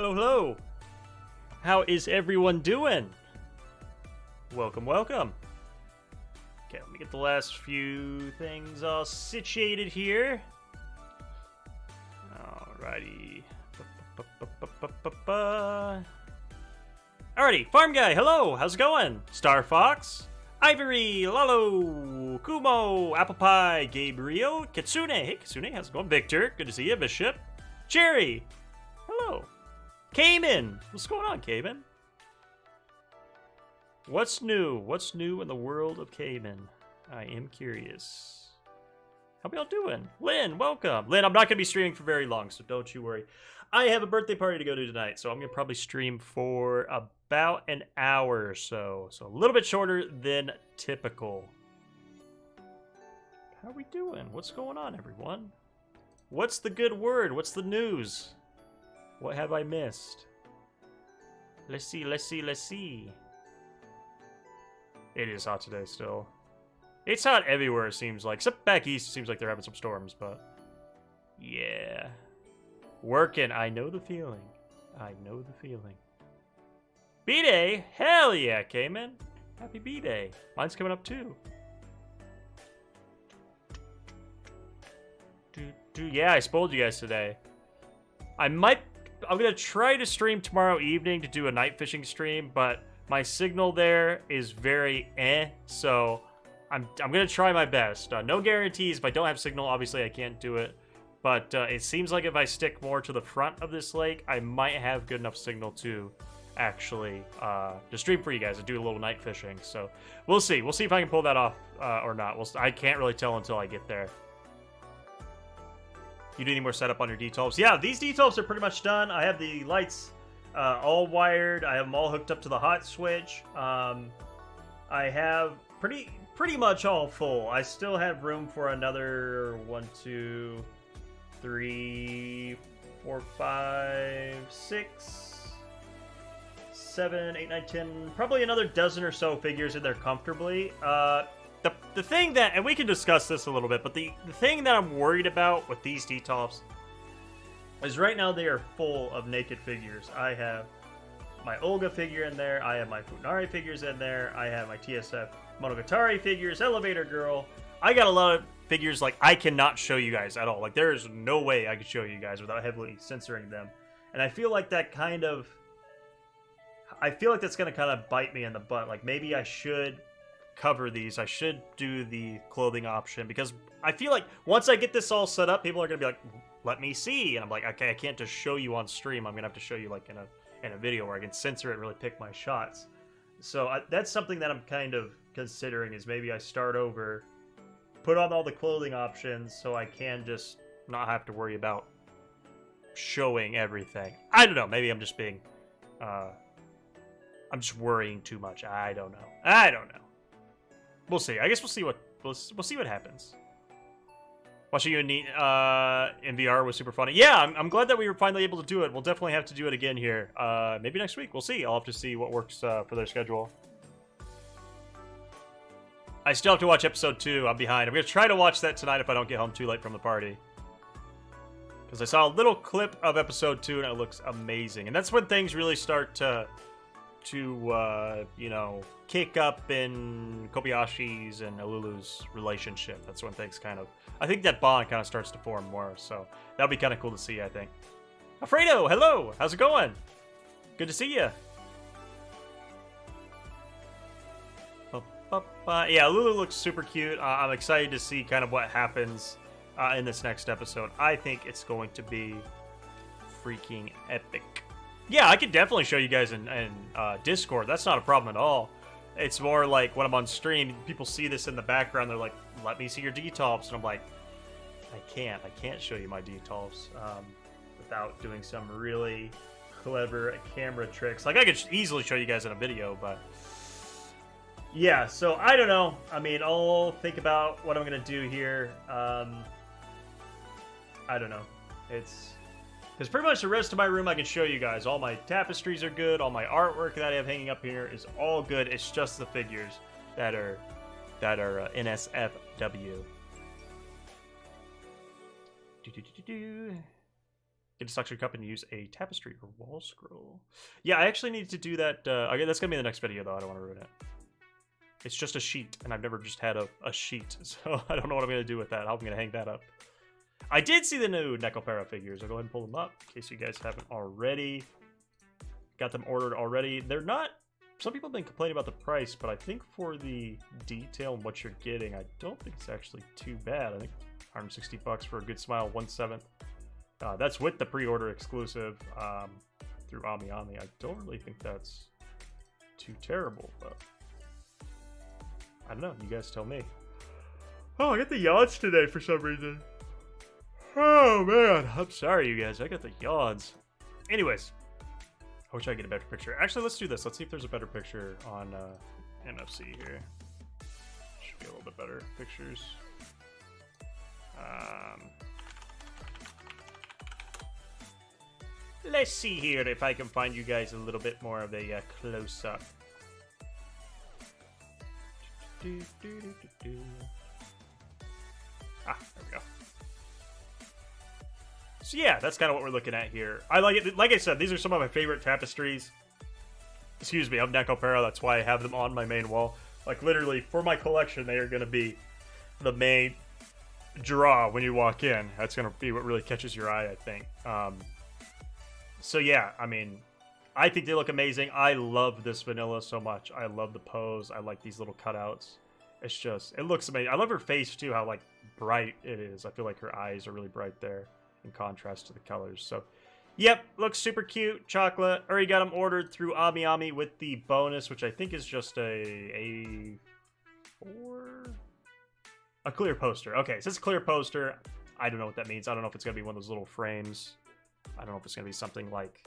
Hello, hello. How is everyone doing? Welcome, welcome. Okay, let me get the last few things all situated here. Alrighty. Alrighty, Farm Guy, hello, how's it going? Star Fox, Ivory, Lalo, Kumo, Apple Pie, Gabriel, Kitsune. Hey, Kitsune, how's it going? Victor, good to see you. Bishop, Jerry, hello. Cayman, what's going on, Cayman? What's new? What's new in the world of Cayman? I am curious. How we all doing? Lynn, welcome. Lynn, I'm not going to be streaming for very long, so don't you worry. I have a birthday party to go to tonight, so I'm going to probably stream for about an hour or so. So a little bit shorter than typical. How are we doing? What's going on, everyone? What's the good word? What's the news? What have I missed? Let's see, let's see, let's see. It is hot today still. It's hot everywhere, it seems like. Except back east, it seems like they're having some storms, but... yeah. Working. I know the feeling. I know the feeling. B-Day? Hell yeah, Cayman. Happy B-Day. Mine's coming up too. Yeah, I spoiled you guys today. I'm gonna try to stream tomorrow evening to do a night fishing stream, but my signal there is very so I'm gonna try my best. No guarantees. If I don't have signal, obviously I can't do it. But it seems like if I stick more to the front of this lake, I might have good enough signal to actually to stream for you guys and do a little night fishing. So we'll see. We'll see if I can pull that off or not. I can't really tell until I get there. You do any more setup on your D12s? Yeah, these D12s are pretty much done. I have the lights all wired. I have them all hooked up to the hot switch. I have pretty much all full. I still have room for another 1, 2, 3, 4, 5, 6, 7, 8, 9, 10, probably another dozen or so figures in there comfortably. The thing that, and we can discuss this a little bit, but the thing that I'm worried about with these D-Tops is right now they are full of naked figures. I have my Olga figure in there, I have my Funari figures in there, I have my TSF Monogatari figures, Elevator Girl. I got a lot of figures like I cannot show you guys at all. Like there is no way I could show you guys without heavily censoring them. And I feel like that's going to kind of bite me in the butt. Like maybe I should cover these. I should do the clothing option because I feel like once I get this all set up, people are going to be like, let me see. And I'm like, okay, I can't just show you on stream. I'm going to have to show you like in a video where I can censor it and really pick my shots. So that's something that I'm kind of considering is maybe I start over, put on all the clothing options so I can just not have to worry about showing everything. I don't know. Maybe I'm just being, I'm just worrying too much. I don't know. We'll see. I guess we'll see what happens. Watching you in VR was super funny. Yeah, I'm glad that we were finally able to do it. We'll definitely have to do it again here. Maybe next week. We'll see. I'll have to see what works for their schedule. I still have to watch episode 2. I'm behind. I'm going to try to watch that tonight if I don't get home too late from the party. Because I saw a little clip of episode 2 and it looks amazing. And that's when things really start to you know, kick up in Kobayashi's and Alulu's relationship. That's when things I think that bond kind of starts to form more. So that'll be kind of cool to see, I think. Alfredo, hello. How's it going? Good to see you. Yeah, Lulu looks super cute. I'm excited to see kind of what happens in this next episode. I think it's going to be freaking epic. Yeah, I could definitely show you guys in Discord. That's not a problem at all. It's more like when I'm on stream, people see this in the background. They're like, let me see your D-Tops. And I'm like, I can't show you my D-Tops without doing some really clever camera tricks. Like, I could easily show you guys in a video, but... yeah, so I don't know. I mean, I'll think about what I'm going to do here. I don't know. Because pretty much the rest of my room I can show you guys. All my tapestries are good. All my artwork that I have hanging up here is all good. It's just the figures that are NSFW. Get a suction cup and use a tapestry or wall scroll. Yeah, I actually need to do that. Okay, that's gonna be the next video though. I don't want to ruin it. It's just a sheet, and I've never just had a sheet, so I don't know what I'm gonna do with that. How I'm gonna hang that up. I did see the new Nekopara figures. I'll go ahead and pull them up in case you guys haven't already. Got them ordered already. They're not. Some people have been complaining about the price, but I think for the detail and what you're getting, I don't think it's actually too bad. I think 160 bucks for a good smile, 1/7. That's with the pre-order exclusive through Ami. I don't really think that's too terrible, but I don't know. You guys tell me. Oh, I got the yawns today for some reason. Oh, man. I'm sorry, you guys. I got the yawns. Anyways, I wish I could get a better picture. Actually, let's do this. Let's see if there's a better picture on NFC here. Should be a little bit better pictures. Let's see here if I can find you guys a little bit more of a close-up. Ah, there we go. So yeah, that's kind of what we're looking at here. I like it. Like I said, these are some of my favorite tapestries. Excuse me, of Nekopara. That's why I have them on my main wall. Like literally, for my collection, they are going to be the main draw when you walk in. That's going to be what really catches your eye, I think. So yeah, I mean, I think they look amazing. I love this vanilla so much. I love the pose. I like these little cutouts. It's just, it looks amazing. I love her face too, how like bright it is. I feel like her eyes are really bright there in contrast to the colors. So yep, looks super cute. Chocolate. Already got them ordered through Ami with the bonus, which I think is just a clear poster. Okay, so it's a clear poster. I don't know what that means. I don't know if it's gonna be one of those little frames. I don't know if it's gonna be something like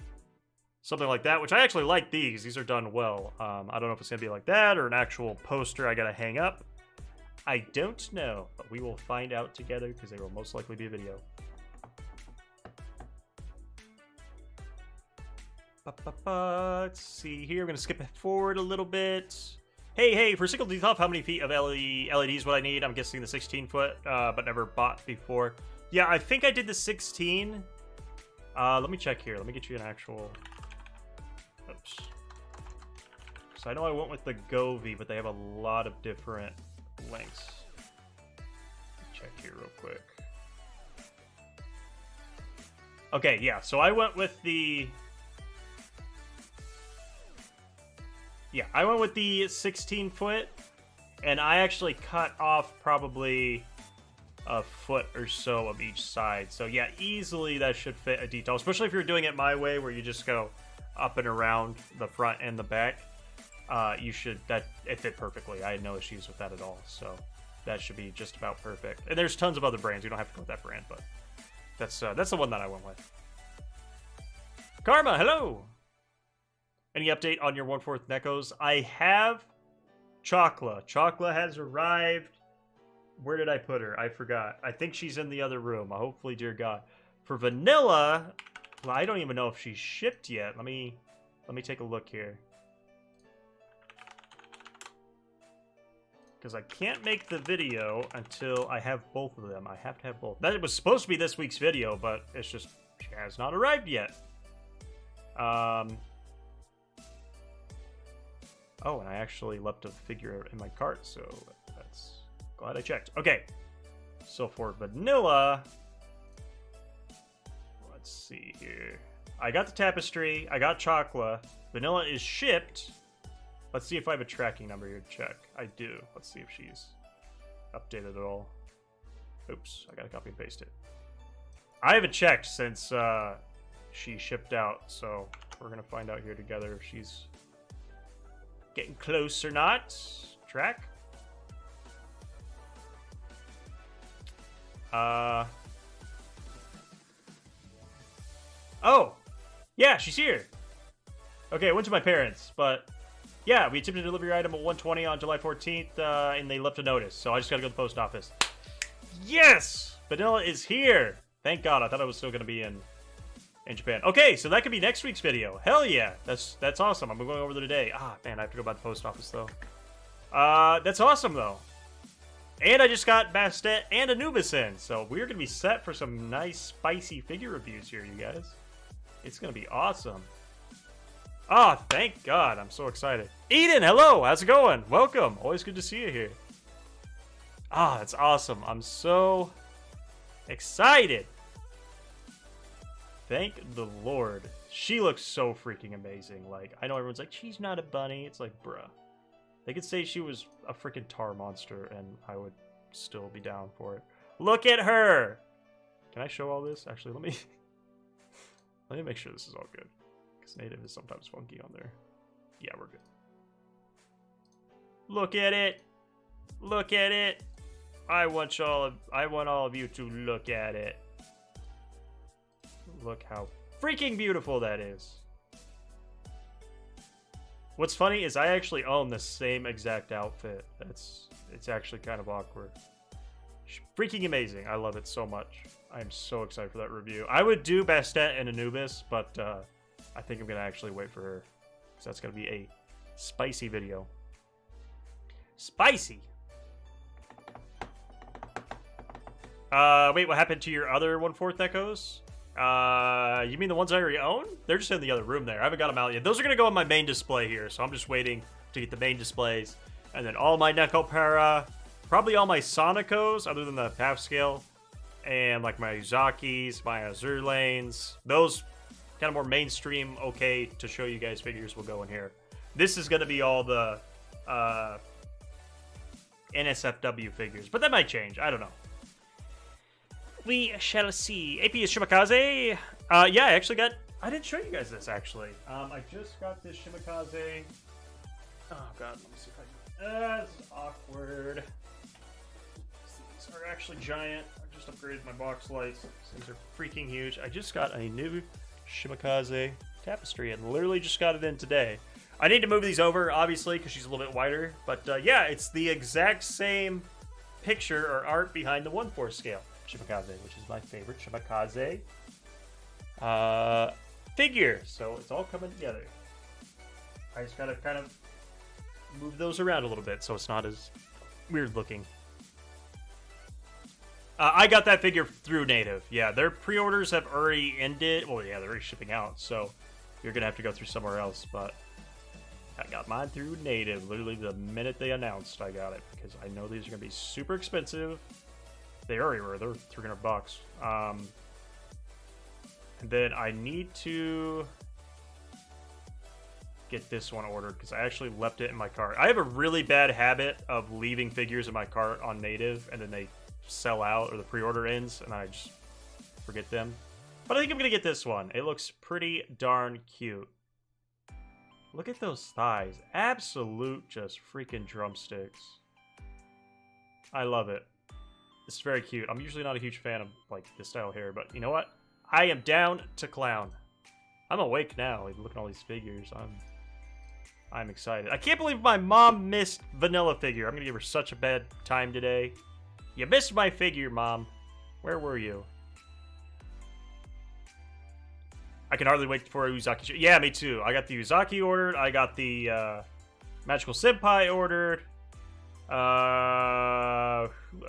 that, which I actually like these. These are done well. I don't know if it's gonna be like that or an actual poster I gotta hang up. I don't know, but we will find out together because there will most likely be a video. Let's see here. We're gonna skip it forward a little bit. Hey, for single teeth off, how many feet of LEDs would I need? I'm guessing the 16 foot, but never bought before. Yeah, I think I did the 16. Let me check here. Let me get you an actual... Oops. So I know I went with the Govee, but they have a lot of different lengths. Check here real quick. Okay, yeah, so I went with the... Yeah, I went with the 16 foot, and I actually cut off probably a foot or so of each side. So yeah, easily that should fit a detail, especially if you're doing it my way, where you just go up and around the front and the back. It fit perfectly. I had no issues with that at all. So that should be just about perfect. And there's tons of other brands. You don't have to go with that brand, but that's the one that I went with. Karma, hello. Any update on your 1/4 Nekos? I have Chocla. Chocla has arrived. Where did I put her? I forgot. I think she's in the other room. Hopefully, dear God. For Vanilla, well, I don't even know if she's shipped yet. Let me take a look here. Because I can't make the video until I have both of them. I have to have both. That was supposed to be this week's video, but it's just, she has not arrived yet. Oh, and I actually left a figure in my cart, so that's... Glad I checked. Okay, so for Vanilla, let's see here. I got the tapestry. I got Chocla. Vanilla is shipped. Let's see if I have a tracking number here to check. I do. Let's see if she's updated at all. Oops, I gotta copy and paste it. I haven't checked since she shipped out, so we're gonna find out here together if she's getting close or not. Track. Oh, yeah, she's here. Okay, I went to my parents, but yeah, we attempted to deliver your item at 1:20 on July 14th, and they left a notice, so I just gotta go to the post office. Yes! Vanilla is here! Thank God, I thought I was still gonna be in Japan. Okay, so that could be next week's video. Hell yeah, that's awesome. I'm going over there today. Ah, man, I have to go by the post office, though. That's awesome, though. And I just got Bastet and Anubis in, so we're going to be set for some nice, spicy figure reviews here, you guys. It's going to be awesome. Oh, thank God. I'm so excited. Eden, hello. How's it going? Welcome. Always good to see you here. Ah, that's awesome. I'm so excited. Thank the Lord. She looks so freaking amazing. Like, I know everyone's like, she's not a bunny. It's like, bruh. They could say she was a freaking tar monster, and I would still be down for it. Look at her! Can I show all this? Actually, let me make sure this is all good. Because native is sometimes funky on there. Yeah, we're good. Look at it! Look at it! I want all of you to look at it. Look how freaking beautiful that is. What's funny is I actually own the same exact outfit. It's actually kind of awkward. Freaking amazing. I love it so much. I am so excited for that review. I would do Bastet and Anubis, but I think I'm going to actually wait for her. So that's going to be a spicy video. Spicy! Wait, what happened to your other 1/4 Nekos? You mean the ones I already own? They're just in the other room there. I haven't got them out yet. Those are going to go on my main display here, so I'm just waiting to get the main displays. And then all my nekopara, probably all my Sonicos, other than the half scale, and like my Uzakis, my Azur Lanes. Those kind of more mainstream, okay to show you guys figures will go in here. This is going to be all the NSFW figures, but that might change. I don't know. We shall see. AP is Shimakaze. Yeah, I actually got... I didn't show you guys this, actually. I just got this Shimakaze. Oh, God. Let me see if I can... That's awkward. These are actually giant. I just upgraded my box lights. These are freaking huge. I just got a new Shimakaze tapestry and literally just got it in today. I need to move these over, obviously, because she's a little bit wider. But, yeah, it's the exact same picture or art behind the 1/4 scale. Shimakaze, which is my favorite Shimakaze figure. So it's all coming together. I just gotta kind of move those around a little bit so it's not as weird looking. I got that figure through Native. Yeah, their pre-orders have already ended. Well, yeah, they're already shipping out, so you're gonna have to go through somewhere else. But I got mine through Native. Literally the minute they announced, I got it because I know these are gonna be super expensive. They already were. They're $300. And then I need to get this one ordered because I actually left it in my cart. I have a really bad habit of leaving figures in my cart on Native and then they sell out or the pre-order ends and I just forget them. But I think I'm going to get this one. It looks pretty darn cute. Look at those thighs. Absolute just freaking drumsticks. I love it. It's very cute. I'm usually not a huge fan of like this style hair, but you know what? I am down to clown. I'm awake now. Like, look at all these figures. I'm excited. I can't believe my mom missed Vanilla figure. I'm gonna give her such a bad time today. You missed my figure, Mom. Where were you? I can hardly wait for a Uzaki. Yeah, me too. I got the Uzaki ordered. I got the Magical Senpai ordered. Who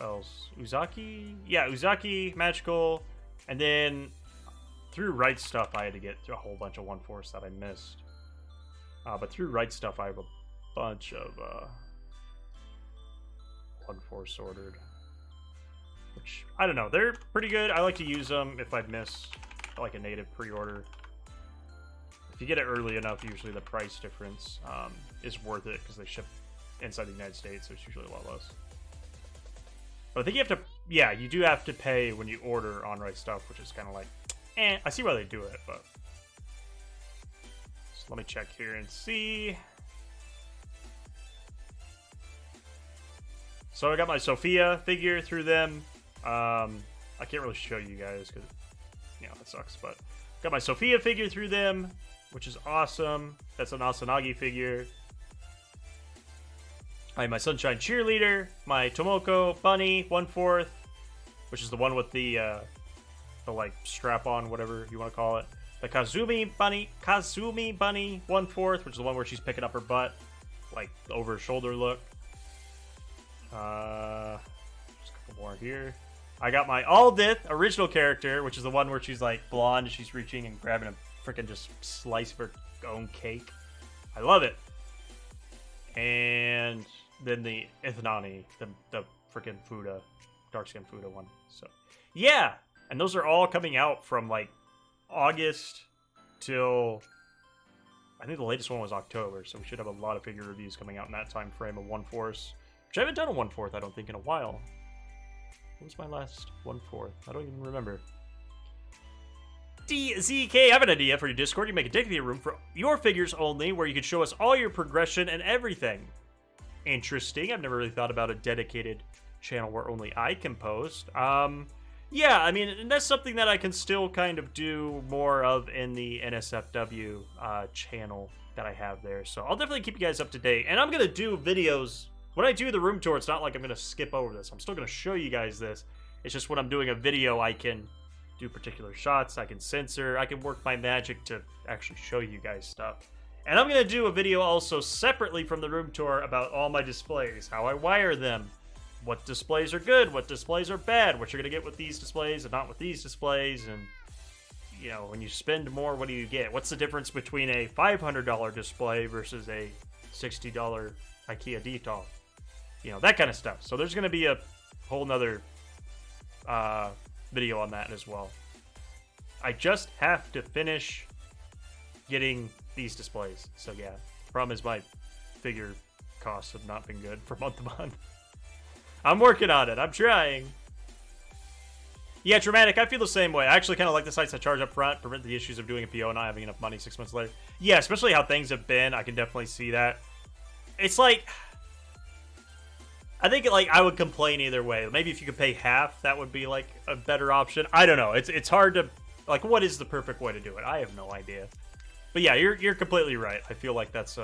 else? Uzaki? Yeah, Uzaki, Magical, and then through Right Stuff, I had to get a whole bunch of 1/4 that I missed. But through Right Stuff, I have a bunch of 1/4 ordered. Which, I don't know, they're pretty good. I like to use them if I miss like a Native pre-order. If you get it early enough, usually the price difference is worth it because they ship inside the United States, so it's usually a lot less. But I think you have to, yeah, you do have to pay when you order on Right Stuff, which is kind of like, I see why they do it, but. So let me check here and see. So I got my Sophia figure through them. I can't really show you guys because, you know, that sucks, but got my Sophia figure through them, which is awesome. That's an Asanagi figure. I have my Sunshine Cheerleader, my Tomoko Bunny 1/4, which is the one with the like strap-on, whatever you want to call it. The Kazumi Bunny 1/4, which is the one where she's picking up her butt, like the over-shoulder look. more here. I got my Aldith original character, which is the one where she's like blonde, and she's reaching and grabbing a freaking just slice of her own cake. I love it. And then the Ithnani, the freaking Fuda, dark skin Fuda one. So yeah, and those are all coming out from like August till I think the latest one was October. So we should have a lot of figure reviews coming out in that time frame of 1/4, which I haven't done a 1/4 I don't think in a while. What was my last 1/4? I don't even remember. DZK, I have an idea for your Discord. You make a dedicated room for your figures only, where you can show us all your progression and everything. Interesting. I've never really thought about a dedicated channel where only I can post. Yeah, I mean, and that's something that I can still kind of do more of in the NSFW channel that I have there. So I'll definitely keep you guys up to date. And I'm going to do videos. When I do the room tour, it's not like I'm going to skip over this. I'm still going to show you guys this. It's just when I'm doing a video, I can do particular shots, I can censor, I can work my magic to actually show you guys stuff. And I'm going to do a video also separately from the room tour about all my displays, how I wire them, what displays are good, what displays are bad, what you're going to get with these displays and not with these displays, and, you know, when you spend more, what do you get? What's the difference between a $500 display versus a $60 IKEA detail? You know, that kind of stuff. So there's going to be a whole nother video on that as well. I just have to finish getting these displays. So yeah, the problem is my figure costs have not been good for month to month. I'm working on it. I'm trying. Yeah, Dramatic, I feel the same way. I actually kind of like the sites that charge up front, prevent the issues of doing a PO and not having enough money 6 months later. Yeah, especially how things have been. I can definitely see that. It's like, I think like I would complain either way. Maybe if you could pay half, that would be like a better option. I don't know. It's hard to, like, what is the perfect way to do it? I have no idea. But yeah, you're completely right. I feel like that's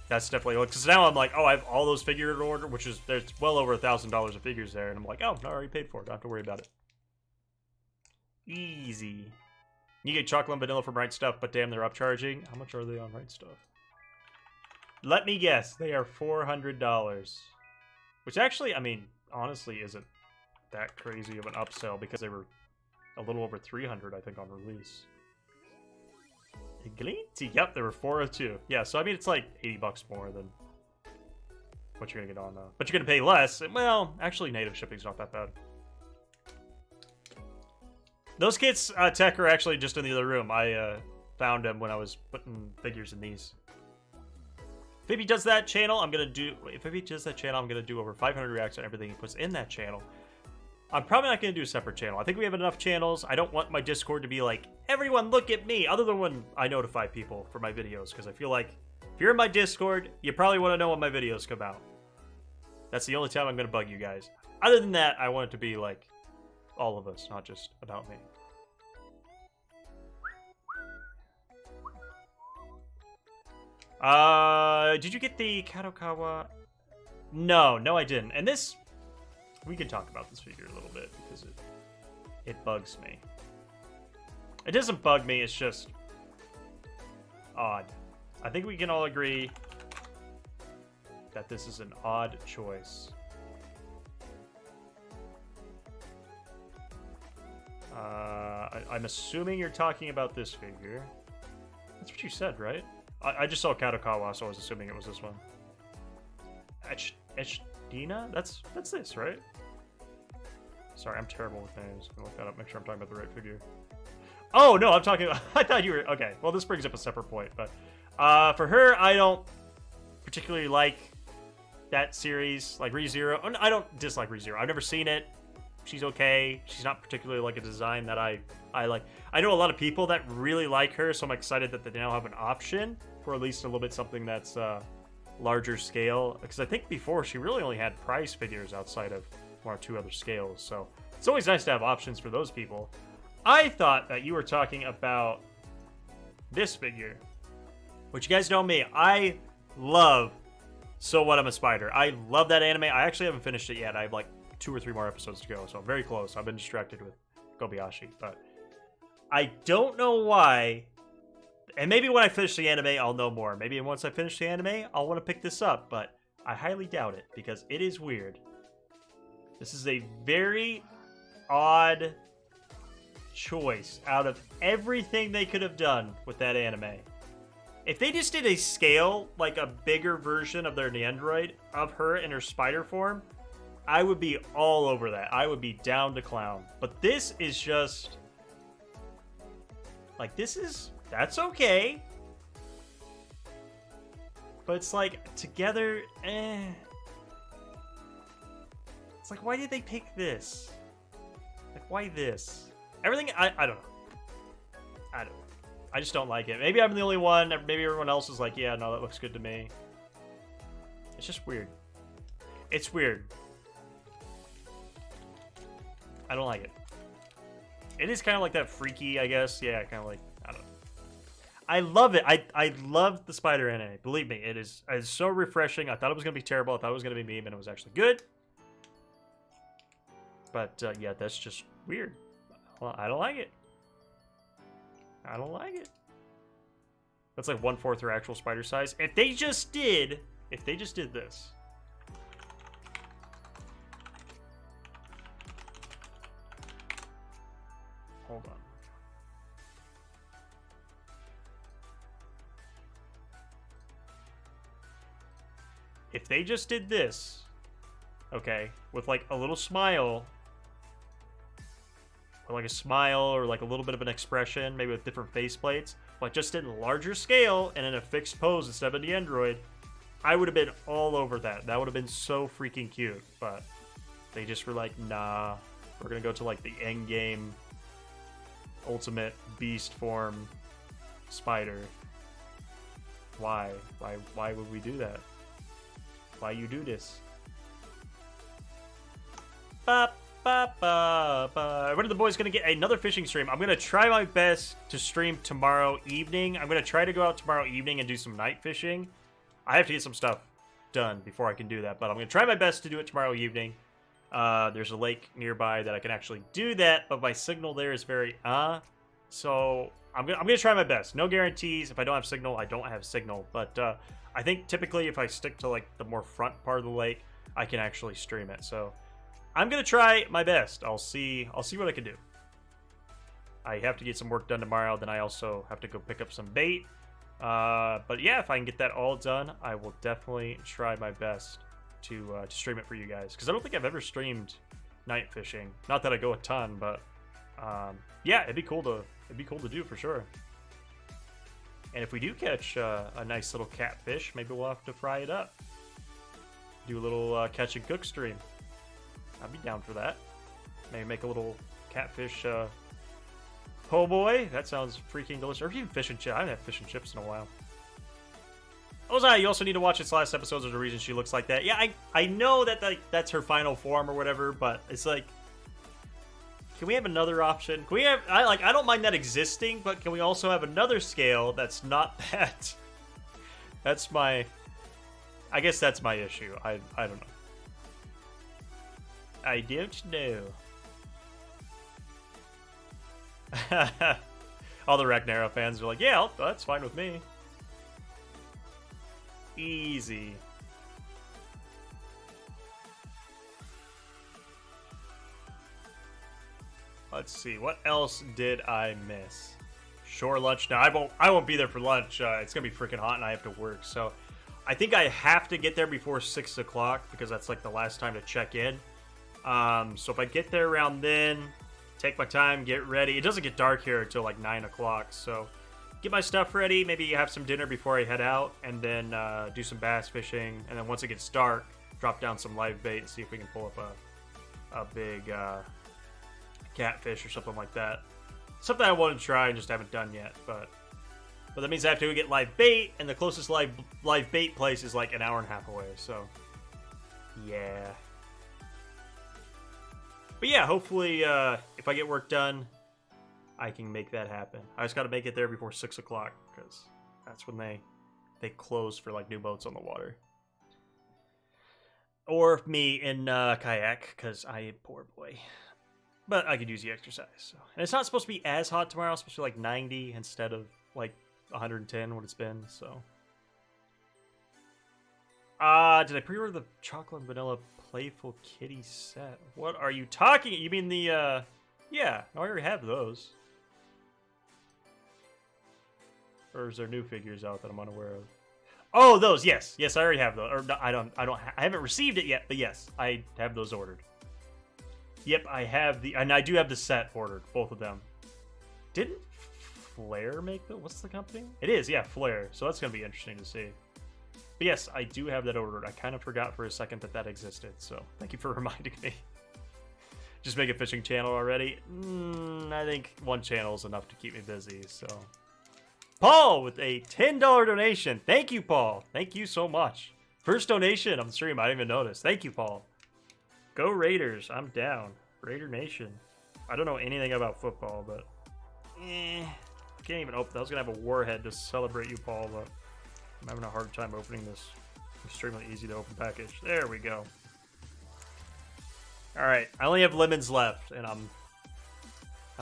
definitely, because now I'm like, oh, I have all those figures in order, which is, there's well over $1,000 of figures there, and I'm like, oh, I already paid for it. Don't have to worry about it. Easy. You get chocolate and vanilla from Right Stuff, but damn, they're upcharging. How much are they on Right Stuff? Let me guess. They are $400. Which actually, I mean, honestly, isn't that crazy of an upsell because they were a little over 300, I think, on release. Yep, they were 402. Yeah, so I mean, it's like 80 bucks more than what you're gonna get on. But you're gonna pay less. And, well, actually, native shipping's not that bad. Those kits, Tech, are actually just in the other room. I found them when I was putting figures in these. If he does that channel, I'm gonna do. If he does that channel, I'm gonna do over 500 reacts on everything he puts in that channel. I'm probably not gonna do a separate channel. I think we have enough channels. I don't want my Discord to be like, everyone look at me, other than when I notify people for my videos, because I feel like if you're in my Discord, you probably want to know when my videos come out. That's the only time I'm gonna bug you guys. Other than that, I want it to be like all of us, not just about me. Did you get the Kadokawa? No, I didn't. And this, we can talk about this figure a little bit because it bugs me. It doesn't bug me, it's just odd. I think we can all agree that this is an odd choice. I'm assuming you're talking about this figure. That's what you said, right? I just saw Kadokawa, so I was assuming it was this one. Echdina? That's this, right? Sorry, I'm terrible with names. I'm gonna look that up, make sure I'm talking about the right figure. Oh, no, I'm talking about... I thought you were... Okay, well, this brings up a separate point, but... for her, I don't particularly like that series, like ReZero. I don't dislike ReZero. I've never seen it. She's okay. She's not particularly like a design that I like. I know a lot of people that really like her, so I'm excited that they now have an option for at least a little bit something that's larger scale. Because I think before she really only had prize figures outside of one or two other scales. So it's always nice to have options for those people. I thought that you were talking about this figure, which you guys know me. I love So What, I'm a Spider. I love that anime. I actually haven't finished it yet. I have like 2 or 3 more episodes to go, so I'm very close. I've been distracted with Kobayashi, but I don't know why. And maybe when I finish the anime, I'll know more. Maybe once I finish the anime, I'll want to pick this up, but I highly doubt it because it is weird. This is a very odd choice out of everything they could have done with that anime. If they just did a scale, like a bigger version of their Neandroid, of her in her spider form, I would be all over that. I would be down to clown. But this is just... like, that's okay. But it's like, together, It's like, why did they pick this? Like, why this? Everything, I don't know. I don't know. I just don't like it. Maybe I'm the only one. Maybe everyone else is like, yeah, no, that looks good to me. It's just weird. It's weird. I don't like it. It is kind of like that freaky, I guess. Yeah, kind of like, I don't know. I love it. I love the spider anime. Believe me, it is so refreshing. I thought it was going to be terrible. I thought it was going to be meme, and it was actually good. But, yeah, that's just weird. Well, I don't like it. I don't like it. That's like 1/4 their actual spider size. If they just did this. Hold on. If they just did this, okay, with like a little smile, or like a smile, or like a little bit of an expression, maybe with different face plates, but just in a larger scale and in a fixed pose instead of the Android, I would have been all over that. That would have been so freaking cute. But they just were like, nah, we're gonna go to like the end game ultimate beast form spider. Why would we do that? Why you do this? When are the boys gonna get another fishing stream? I'm gonna try my best to stream tomorrow evening. I'm gonna try to go out tomorrow evening and do some night fishing. I have to get some stuff done before I can do that, but I'm gonna try my best to do it tomorrow evening. There's a lake nearby that I can actually do that, but my signal there is very so I'm gonna try my best. No guarantees. If I don't have signal, I don't have signal. But I think typically if I stick to like the more front part of the lake, I can actually stream it. So I'm gonna try my best. I'll see what I can do. I have to get some work done tomorrow. Then I also have to go pick up some bait. But yeah, if I can get that all done, I will definitely try my best to stream it for you guys. Because I don't think I've ever streamed night fishing. Not that I go a ton, but yeah, it'd be cool to do for sure. And if we do catch a nice little catfish, maybe we'll have to fry it up. Do a little catch and cook stream. I'd be down for that. Maybe make a little catfish po' boy. That sounds freaking delicious. Or even fish and chips. I haven't had fish and chips in a while. Ozai, you also need to watch its last episodes. There's a reason she looks like that. Yeah, I know that that's her final form or whatever, but it's like, can we have another option? Can we have, I don't mind that existing, but can we also have another scale that's not that? That's my, I guess that's my issue. I don't know. I don't know. All the Ragnarok fans are like, yeah, that's fine with me. Easy. Let's see, what else did I miss? Shore lunch. No, I won't be there for lunch. It's gonna be freaking hot and I have to work. So I think I have to get there before 6 o'clock because that's like the last time to check in. So if I get there around then, take my time, get ready. It doesn't get dark here until like 9 o'clock. So get my stuff ready, maybe have some dinner before I head out, and then do some bass fishing. And then once it gets dark, drop down some live bait and see if we can pull up a big catfish or something like that. Something I want to try and just haven't done yet, but that means I have to get live bait, and the closest live bait place is like an hour and a half away, so yeah. But yeah, hopefully if I get work done, I can make that happen. I just got to make it there before 6 o'clock, because that's when they close for like new boats on the water. Or me in kayak, because I am poor boy. But I could use the exercise. So. And it's not supposed to be as hot tomorrow. It's supposed to be like 90 instead of like 110 what it's been. So Did I pre-order the chocolate and vanilla playful kitty set? What are you talking? You mean the, yeah, I already have those. Or is there new figures out that I'm unaware of? Oh, those, yes. Yes, I already have those. Or no, I haven't received it yet, but yes, I have those ordered. Yep, I have and I do have the set ordered, both of them. Didn't Flare make the, what's the company? It is, yeah, Flare. So that's going to be interesting to see. But yes, I do have that ordered. I kind of forgot for a second that that existed, so thank you for reminding me. Just make a fishing channel already? I think one channel is enough to keep me busy, so... Paul with a $10 donation. Thank you, Paul. Thank you so much. First donation on the stream. I didn't even notice. Thank you, Paul. Go Raiders. I'm down. Raider Nation. I don't know anything about football, but... Can't even open. I was going to have a warhead to celebrate you, Paul, but... I'm having a hard time opening this extremely easy to open package. There we go. Alright. I only have lemons left, and I'm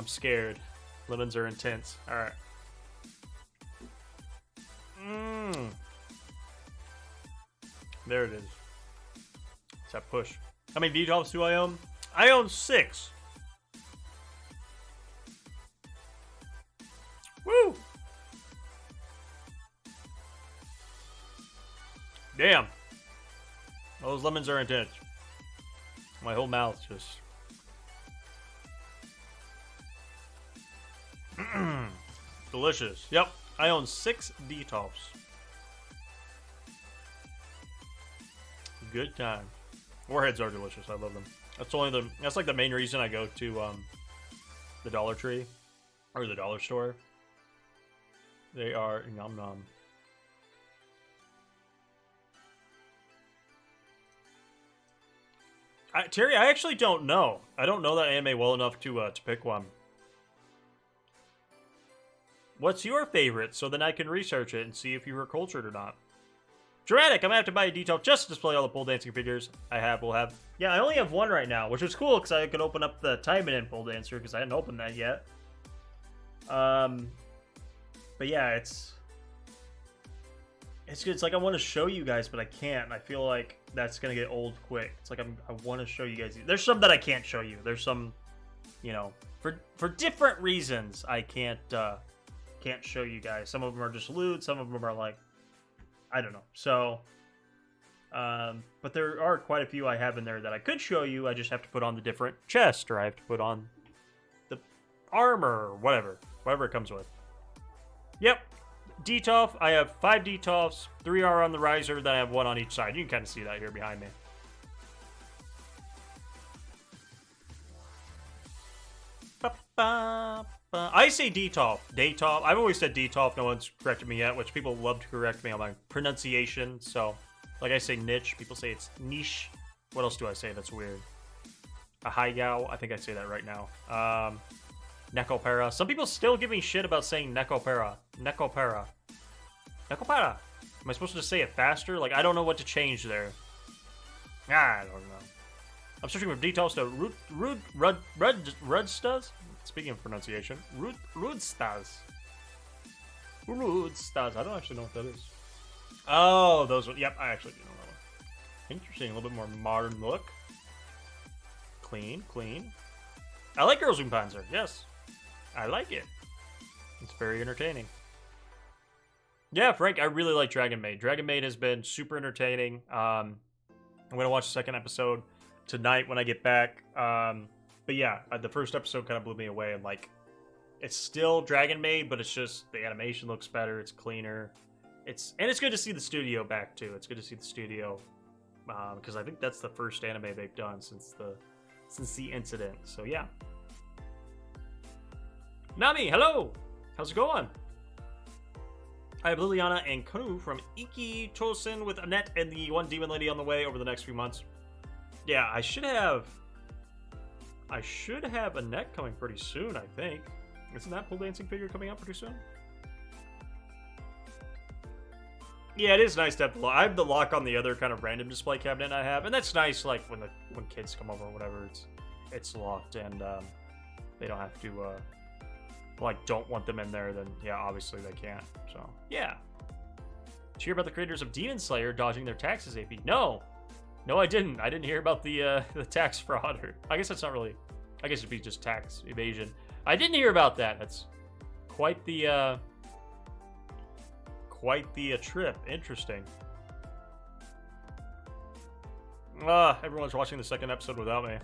scared. Lemons are intense. Alright. There it is. It's that push. How many V-Drops do I own? I own 6. Woo! Damn. Those lemons are intense. My whole mouth just... Delicious. Yep. I own 6 D-Tops. Good time. Warheads are delicious. I love them. That's like the main reason I go to the Dollar Tree or the dollar store. They are nom nom. Terry, I actually don't know. I don't know that anime well enough to pick one. What's your favorite? So then I can research it and see if you were cultured or not. Dramatic, I'm gonna have to buy a detail just to display all the pole dancing figures will have. Yeah, I only have one right now, which was cool because I could open up the Time and pole dancer because I hadn't opened that yet. But yeah, it's good. It's like I want to show you guys, but I can't. I feel like that's gonna get old quick. It's like I want to show you guys. There's some that I can't show you. There's some, you know, for different reasons I can't show you guys. Some of them are just lewd. Some of them are like, I don't know. So, but there are quite a few I have in there that I could show you. I just have to put on the different chest, or I have to put on the armor, or whatever it comes with. Yep. D-Toff, I have 5 D-Toffs, 3 are on the riser, then I have 1 on each side. You can kind of see that here behind me. I say D-Toff. Day-Toff. I've always said D-Toff. No one's corrected me yet, which people love to correct me on my pronunciation. So, like I say niche, people say it's niche. What else do I say that's weird? A Hayao. I think I say that right now. Nekopara. Some people still give me shit about saying Nekopara. Nekopara. Nekopara. Am I supposed to just say it faster? Like, I don't know what to change there. I don't know. I'm searching for details to Rudstas? Speaking of pronunciation. Rudstas. Rudstas. I don't actually know what that is. Oh, those ones. Yep, I actually do know that one. Interesting. A little bit more modern look. Clean, clean. I like Girls Panzer. Yes. I like it. It's very entertaining. Yeah, Frank, I really like Dragon Maid. Dragon Maid has been super entertaining. I'm going to watch the second episode tonight when I get back. But yeah, the first episode kind of blew me away. I'm like, it's still Dragon Maid, but it's just the animation looks better. It's cleaner. And it's good to see the studio back too. It's good to see the studio because I think that's the first anime they've done since the incident. So yeah. Nami, hello! How's it going? I have Liliana and Kanu from Iki Chosen with Annette and the one demon lady on the way over the next few months. Yeah, I should have Annette coming pretty soon, I think. Isn't that pole dancing figure coming out pretty soon? Yeah, it is nice to have I have the lock on the other kind of random display cabinet I have, and that's nice. Like when kids come over or whatever, it's locked, and they don't have to like don't want them in there. Then yeah, obviously they can't. So yeah. Did you hear about the creators of Demon Slayer dodging their taxes, AP? No. No, I didn't. I didn't hear about the tax fraud. Or I guess that's not really... I guess it'd be just tax evasion. I didn't hear about that. That's quite the trip. Interesting. Everyone's watching the second episode without me.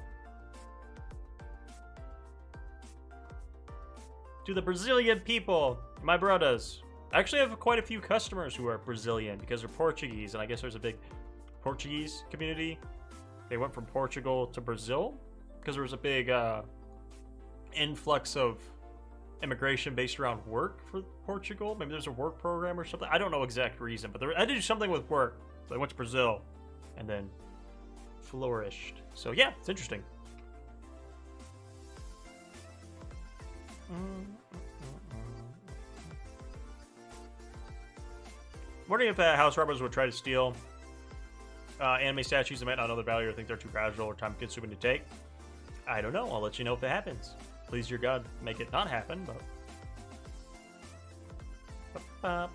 To the Brazilian people, my brothers. I actually have quite a few customers who are Brazilian because they're Portuguese, and I guess there's a big Portuguese community. They went from Portugal to Brazil because there was a big influx of immigration based around work for Portugal. Maybe there's a work program or something. I don't know exact reason, but I did something with work. So I went to Brazil and then flourished. So yeah, it's interesting. Wondering if house robbers would try to steal anime statues that might not know their value or think they're too fragile or time consuming to take. I don't know. I'll let you know if it happens. Please, your God, make it not happen, but...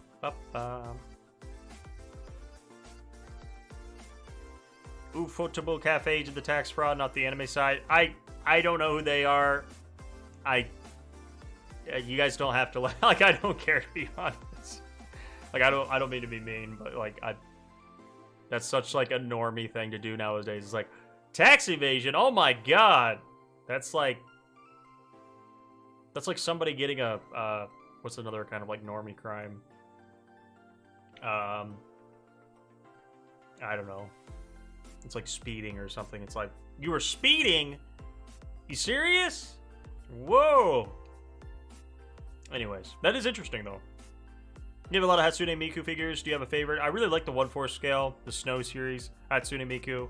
Ooh, Footable Cafe did the tax fraud, not the anime side. I don't know who they are. You guys don't have to like. I don't care, to be honest. Like, I don't mean to be mean, but like that's such like a normie thing to do nowadays. It's like tax evasion. Oh my God, that's like somebody getting a what's another kind of like normie crime? I don't know. It's like speeding or something. It's like, you were speeding? You serious? Whoa. Anyways, that is interesting though. You have a lot of Hatsune Miku figures. Do you have a favorite? I really like the 1/4 scale, the Snow series, Hatsune Miku.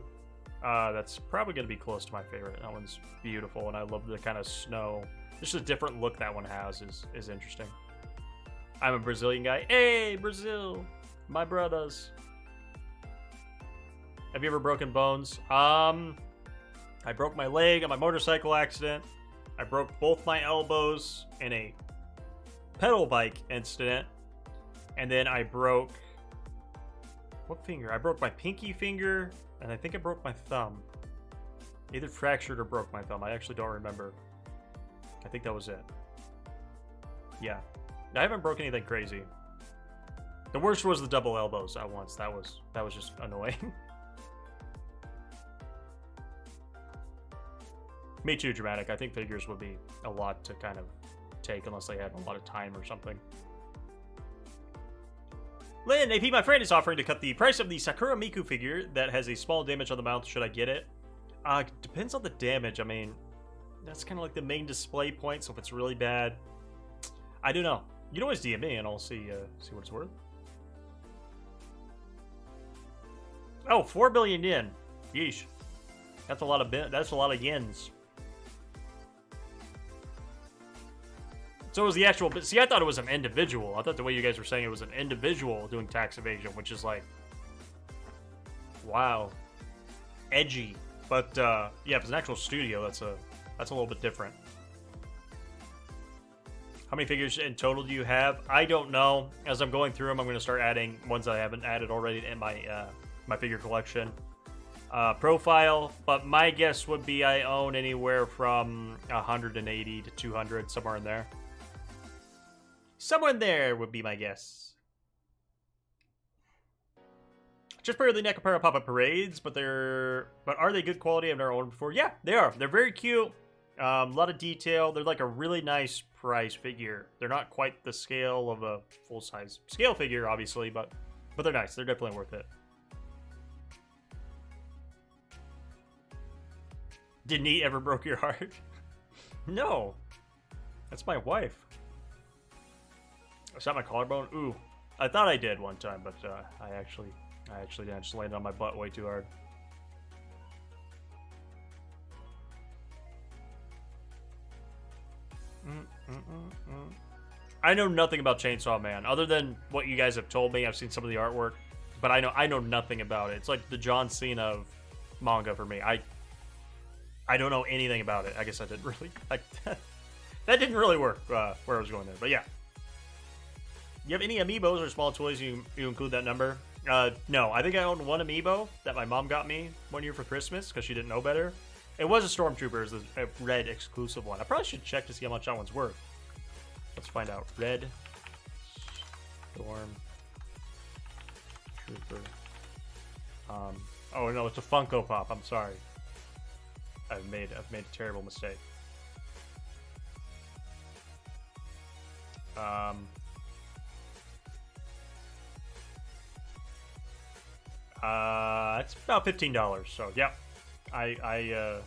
That's probably going to be close to my favorite. That one's beautiful, and I love the kind of snow. Just a different look that one has is interesting. I'm a Brazilian guy. Hey, Brazil! My brothers. Have you ever broken bones? I broke my leg on my motorcycle accident. I broke both my elbows in a pedal bike incident. And then I broke... What finger? I broke my pinky finger, and I think I broke my thumb. Either fractured or broke my thumb. I actually don't remember. I think that was it. Yeah. I haven't broken anything crazy. The worst was the double elbows at once. That was just annoying. Me too, dramatic. I think figures would be a lot to kind of take unless they had a lot of time or something. Lynn, AP, my friend, is offering to cut the price of the Sakura Miku figure that has a small damage on the mouth. Should I get it? Depends on the damage. I mean, that's kind of like the main display point, so if it's really bad, I don't know. You can always DM me and I'll see what it's worth. Oh, 4 billion yen. Yeesh. That's a lot of yens. So it was the actual... See, I thought it was an individual. I thought the way you guys were saying it was an individual doing tax evasion, which is like... Wow. Edgy. But, yeah, if it's an actual studio, that's a little bit different. How many figures in total do you have? I don't know. As I'm going through them, I'm going to start adding ones I haven't added already in my figure collection. Profile, but my guess would be I own anywhere from 180 to 200, somewhere in there. Somewhere in there would be my guess. Just barely nekopara pop-up parades, but are they good quality? I've never owned them before. Yeah, they are. They're very cute. A lot of detail. They're like a really nice price figure. They're not quite the scale of a full-size scale figure, obviously, but they're nice. They're definitely worth it. Didn't he ever broke your heart? No. That's my wife. Is that my collarbone? Ooh. I thought I did one time, but I actually didn't. I just landed on my butt way too hard. I know nothing about Chainsaw Man, other than what you guys have told me. I've seen some of the artwork, but I know nothing about it. It's like the John Cena of manga for me. I don't know anything about it. I guess I didn't really... that didn't really work where I was going there, but yeah. you have any amiibos or small toys, you include that number? No. I think I own one amiibo that my mom got me one year for Christmas because she didn't know better. It was a Stormtrooper, a red exclusive one. I probably should check to see how much that one's worth. Let's find out. Red Stormtrooper. Oh no, it's a Funko Pop. I'm sorry. I've made a terrible mistake. It's about $15. So yeah, I've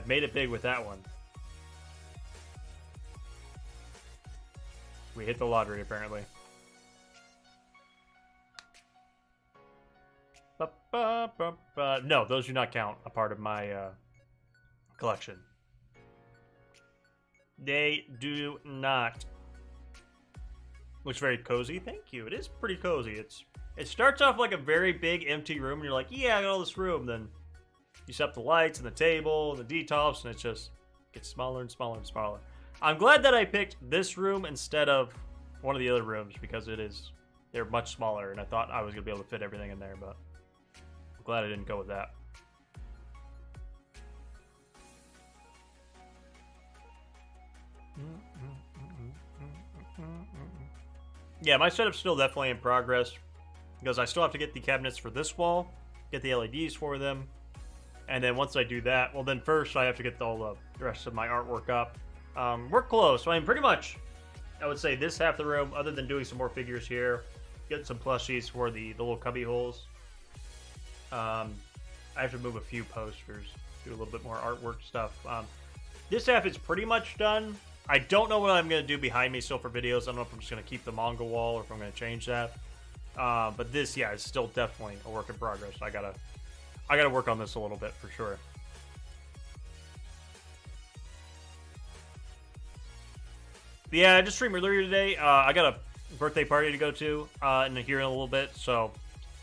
made it big with that one. We hit the lottery apparently. No, those do not count a part of my collection. They do not. Looks very cozy. Thank you. It is pretty cozy. It starts off like a very big empty room, and you're like, yeah, I got all this room. Then you set up the lights and the table and the detops, and it just gets smaller and smaller and smaller. I'm glad that I picked this room instead of one of the other rooms because they're much smaller, and I thought I was gonna be able to fit everything in there, but I'm glad I didn't go with that. Yeah, my setup's still definitely in progress because I still have to get the cabinets for this wall, get the LEDs for them, and then once I do that, well then first I have to get all the rest of my artwork up. We're close. So I mean, pretty much, I would say this half the room, other than doing some more figures here, getting some plushies for the little cubby holes. I have to move a few posters, do a little bit more artwork stuff. This half is pretty much done. I don't know what I'm going to do behind me still for videos. I don't know if I'm just going to keep the manga wall or if I'm going to change that. But this, yeah, is still definitely a work in progress. I gotta work on this a little bit for sure. But yeah, I just streamed earlier today. I got a birthday party to go to here in a little bit. So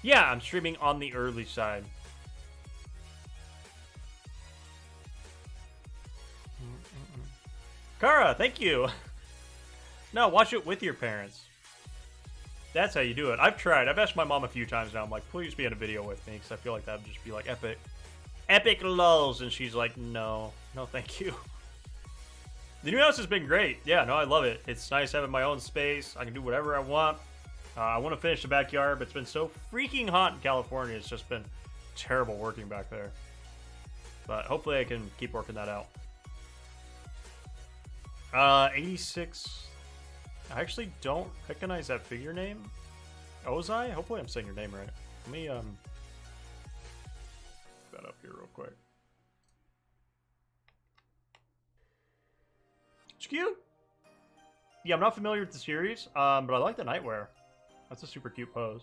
yeah, I'm streaming on the early side. Kara, thank you. No, watch it with your parents. That's how you do it. I've tried. I've asked my mom a few times now. I'm like, please be in a video with me, because I feel like that would just be like epic lulls. And she's like, no, thank you. The new house has been great. Yeah, no, I love it. It's nice having my own space. I can do whatever I want. I want to finish the backyard, but it's been so freaking hot in California. It's just been terrible working back there. But hopefully I can keep working that out. 86. I actually don't recognize that figure name. Ozai? Hopefully I'm saying your name right. Let me put that up here real quick. It's cute. Yeah, I'm not familiar with the series, but I like the nightwear. That's a super cute pose.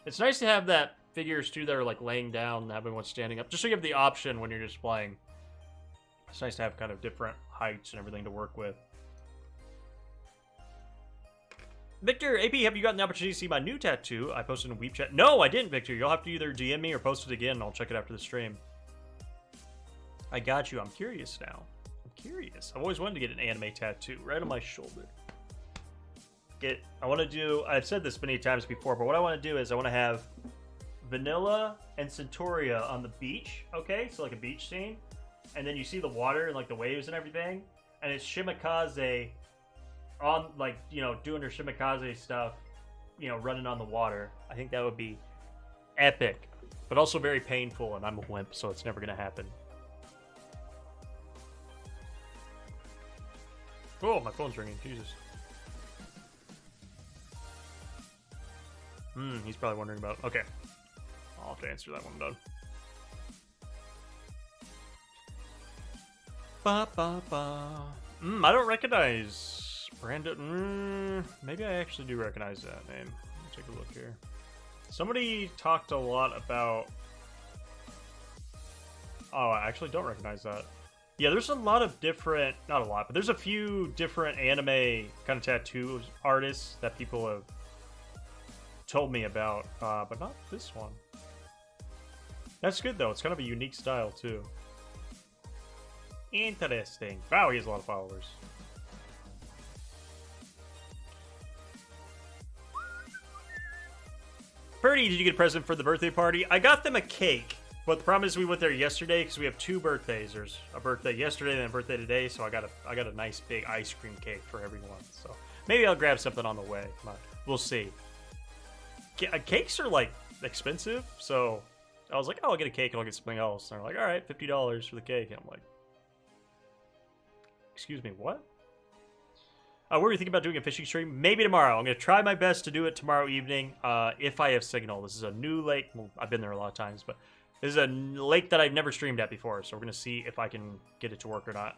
It's nice to have that figures too that are like laying down and having one standing up, just so you have the option when you're just playing. It's nice to have kind of different heights and everything to work with. Victor, AP, have you gotten the opportunity to see my new tattoo I posted in Weep Chat? No, I didn't, Victor. You'll have to either DM me or post it again, and I'll check it after the stream. I got you. I'm curious now. I'm curious. I've always wanted to get an anime tattoo right on my shoulder. I want to do... I've said this many times before, but what I want to do is I want to have Vanilla and Centauria on the beach, okay? So like a beach scene. And then you see the water and like the waves and everything. And it's Shimakaze on, like, you know, doing her Shimakaze stuff, you know, running on the water. I think that would be epic, but also very painful, and I'm a wimp, so it's never going to happen. Oh, my phone's ringing. Jesus. He's probably wondering about... Okay. I'll have to answer that when I'm done. Ba, ba, ba. I don't recognize... Brandon, maybe I actually do recognize that name. Let me take a look here. Somebody talked a lot about... Oh, I actually don't recognize that. Yeah, there's a lot of different... Not a lot, but there's a few different anime kind of tattoo artists that people have told me about, but not this one. That's good, though. It's kind of a unique style, too. Interesting. Wow, he has a lot of followers. Birdie, did you get a present for the birthday party? I got them a cake, but the problem is we went there yesterday because we have 2 birthdays. There's a birthday yesterday and a birthday today, so I got a nice big ice cream cake for everyone. So maybe I'll grab something on the way, but we'll see. Cakes are like expensive, so I was like, oh, I'll get a cake and I'll get something else. And they're like, all right, $50 for the cake. And I'm like, excuse me, what? What were you thinking about doing a fishing stream? Maybe tomorrow. I'm going to try my best to do it tomorrow evening if I have signal. This is a new lake. Well, I've been there a lot of times, but this is a lake that I've never streamed at before, so we're going to see if I can get it to work or not.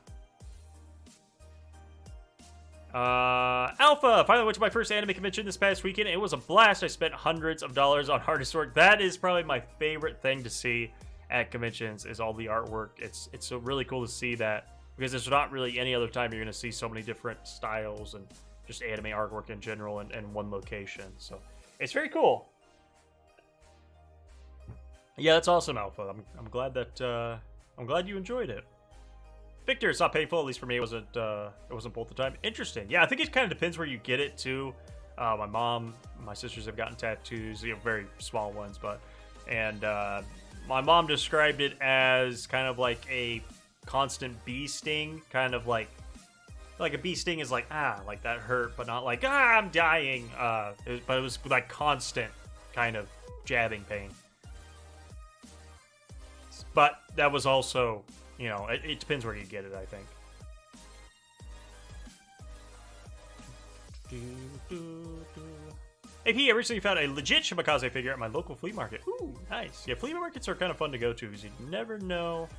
Alpha! Finally went to my first anime convention this past weekend. It was a blast. I spent hundreds of dollars on artist work. That is probably my favorite thing to see at conventions is all the artwork. It's so really cool to see that. Because there's not really any other time you're going to see so many different styles and just anime artwork in general in one location. So it's very cool. Yeah, that's awesome, Alpha. I'm glad that I'm glad you enjoyed it. Victor, it's not painful. At least for me, it wasn't both the time. Interesting. Yeah, I think it kind of depends where you get it too. My mom, my sisters have gotten tattoos, very small ones, and my mom described it as kind of like a constant bee sting, kind of like a bee sting is like like that hurt, but not like I'm dying. But it was like constant kind of jabbing pain. But that was also, it depends where you get it, I think. AP, I recently found a legit Shimakaze figure at my local flea market. Ooh, nice. Yeah, flea markets are kind of fun to go to because you never know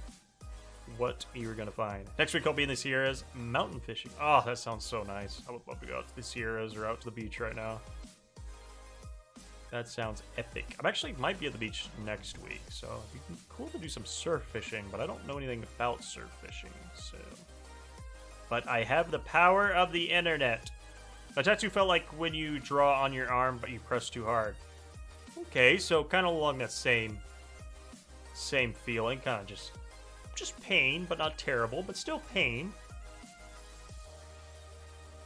what you're gonna find. Next week I'll be in the Sierras mountain fishing. Oh, that sounds so nice. I would love to go out to the Sierras or out to the beach right now. That sounds epic. I actually might be at the beach next week, so it'd be cool to do some surf fishing, but I don't know anything about surf fishing, so. But I have the power of the internet. My tattoo felt like when you draw on your arm, but you press too hard. Okay, so kind of along that same feeling, kind of just pain, but not terrible, but still pain.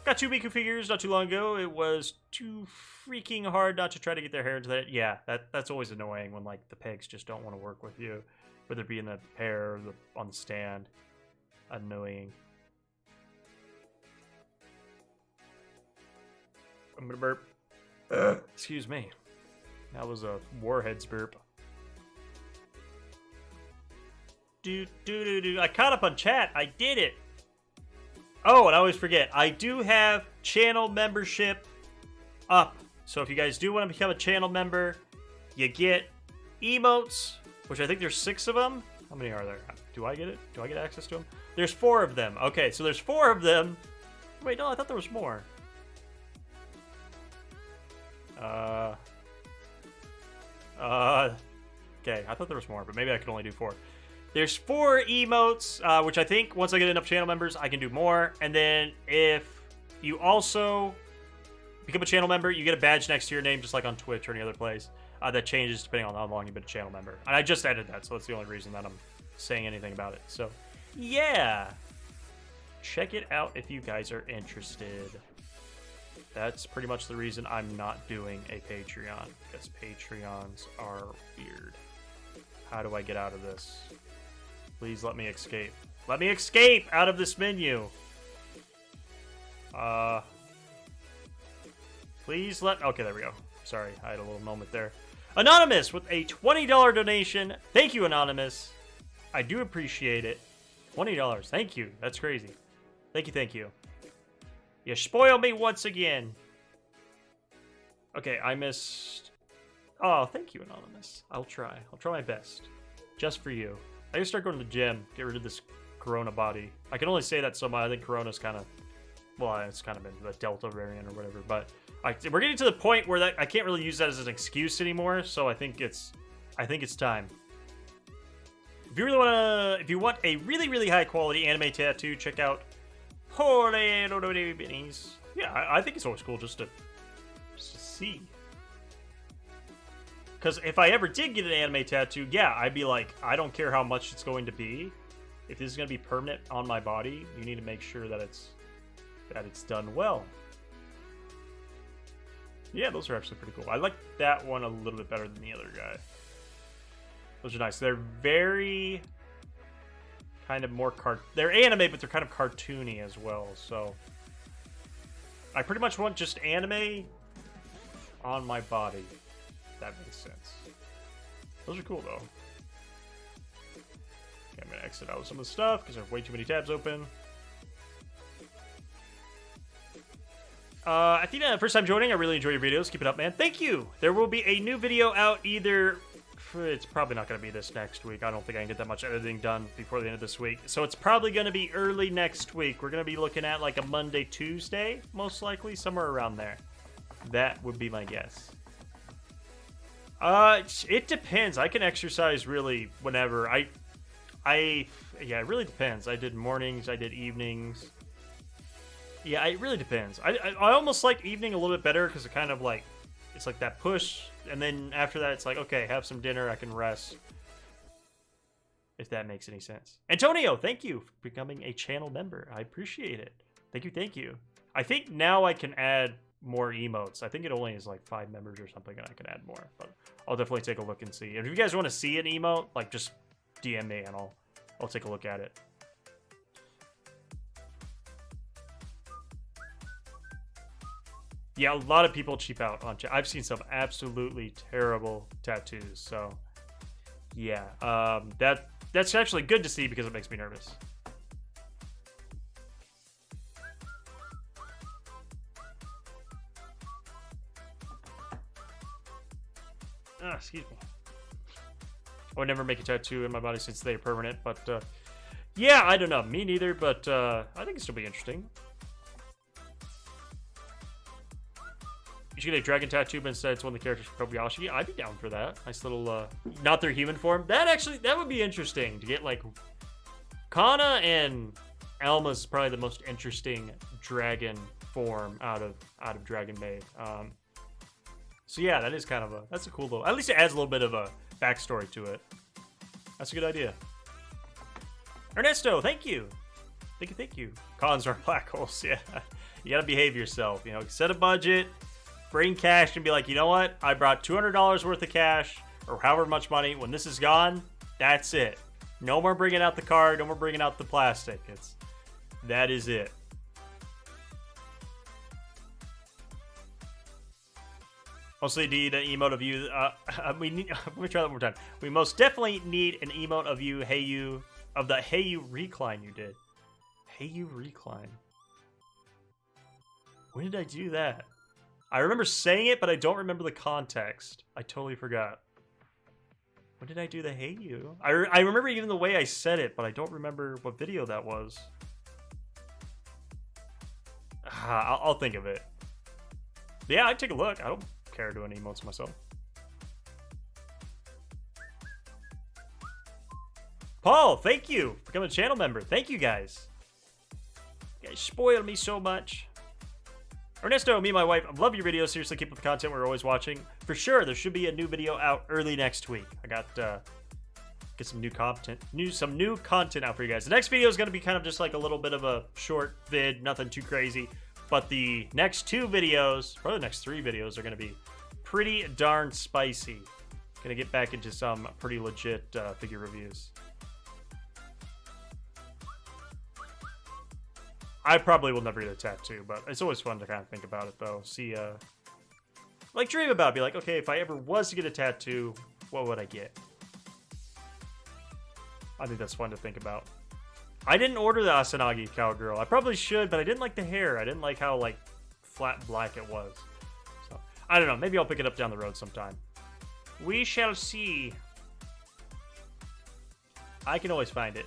Got 2 Miku figures not too long ago. It was too freaking hard not to try to get their hair into that. Yeah, that's always annoying when like the pegs just don't want to work with you, whether it be in the pair or on the stand. Annoying. I'm gonna burp. Excuse me. That was a Warheads burp. I caught up on chat. I did it. Oh, and I always forget. I do have channel membership up. So if you guys do want to become a channel member, you get emotes, which I think there's 6 of them. How many are there? Do I get it? Do I get access to them? There's 4 of them. Okay, so there's 4 of them. Wait, no, I thought there was more. Okay, I thought there was more, but maybe I could only do 4. There's 4 emotes, which I think once I get enough channel members, I can do more. And then if you also become a channel member, you get a badge next to your name, just like on Twitch or any other place. That changes depending on how long you've been a channel member. And I just added that, so that's the only reason that I'm saying anything about it. So, yeah. Check it out if you guys are interested. That's pretty much the reason I'm not doing a Patreon, because Patreons are weird. How do I get out of this? Please let me escape. Let me escape out of this menu. Please let... Okay, there we go. Sorry, I had a little moment there. Anonymous with a $20 donation. Thank you, Anonymous. I do appreciate it. $20. Thank you. That's crazy. Thank you, thank you. You spoil me once again. Okay, I missed... Oh, thank you, Anonymous. I'll try. I'll try my best. Just for you. I gotta start going to the gym. Get rid of this Corona body. I can only say that so much. I think Corona's kind of... Well, it's kind of been the Delta variant or whatever. But we're getting to the point where I can't really use that as an excuse anymore. So I think it's time. If you really wanna... If you want a really, really high quality anime tattoo, check out... Holy Bennies. Yeah, I think it's always cool just to see. Because if I ever did get an anime tattoo, yeah, I'd be like, I don't care how much it's going to be. If this is going to be permanent on my body, you need to make sure that it's done well. Yeah, those are actually pretty cool. I like that one a little bit better than the other guy. Those are nice. They're very kind of more they're anime, but they're kind of cartoony as well. So I pretty much want just anime on my body. If that makes sense. Those are cool though. Okay, I'm gonna exit out of some of the stuff because there's way too many tabs open. I think first time joining, I really enjoy your videos. Keep it up, man. Thank you. There will be a new video out either. It's probably not going to be this next week. I don't think I can get that much editing done before the end of this week. So it's probably going to be early next week. We're going to be looking at like a Monday, Tuesday, most likely, somewhere around there. That would be my guess. It depends. I can exercise really whenever. Yeah, it really depends. I did mornings. I did evenings. Yeah, it really depends. I almost like evening a little bit better because it kind of like, it's like that push, and then after that it's like, okay, have some dinner, I can rest. If that makes any sense. Antonio, thank you for becoming a channel member. I appreciate it. Thank you, thank you. I think now I can add more emotes. I think it only is like 5 members or something, and I can add more. But I'll definitely take a look and see. And if you guys want to see an emote, like just DM me and I'll take a look at it. Yeah, a lot of people cheap out on I've seen some absolutely terrible tattoos. So, yeah, that's actually good to see because it makes me nervous. Excuse me. I would never make a tattoo in my body since they're permanent, but yeah, I don't know. Me neither, but I think it'll still be interesting. You should get a dragon tattoo, but instead it's one of the characters from Kobayashi. Yeah, I'd be down for that. Nice little, not their human form. That would be interesting to get, like, Kana and Alma's probably the most interesting dragon form out of Dragon Maid. So yeah, that is kind of that's a cool little, at least it adds a little bit of a backstory to it. That's a good idea. Ernesto, thank you. Thank you. Cons are black holes, yeah. You gotta behave yourself, you know, set a budget. Bring cash and be like, you know what? I brought $200 worth of cash or however much money. When this is gone, that's it. No more bringing out the card. No more bringing out the plastic. That is it. Mostly need an emote of you. Let me try that one more time. We most definitely need an emote of you, hey you, of the hey you recline you did. Hey you recline. When did I do that? I remember saying it, but I don't remember the context. I totally forgot. When did I do the hey you? I remember even the way I said it, but I don't remember what video that was. I'll think of it. Yeah, I'd take a look. I don't care doing emotes myself. Paul, thank you for becoming a channel member. Thank you guys. You guys spoil me so much. Ernesto, me and my wife, I love your videos. Seriously, keep up the content. We're always watching. For sure, there should be a new video out early next week. I got get some new content out for you guys. The next video is going to be kind of just like a little bit of a short vid, nothing too crazy. But the next 2 videos, or the next 3 videos, are going to be pretty darn spicy. Going to get back into some pretty legit figure reviews. I probably will never get a tattoo, but it's always fun to kind of think about it, though. See, like, dream about it. Be like, okay, if I ever was to get a tattoo, what would I get? I think that's fun to think about. I didn't order the Asanagi cowgirl. I probably should, but I didn't like the hair. I didn't like how, like, flat black it was. So, I don't know. Maybe I'll pick it up down the road sometime. We shall see. I can always find it.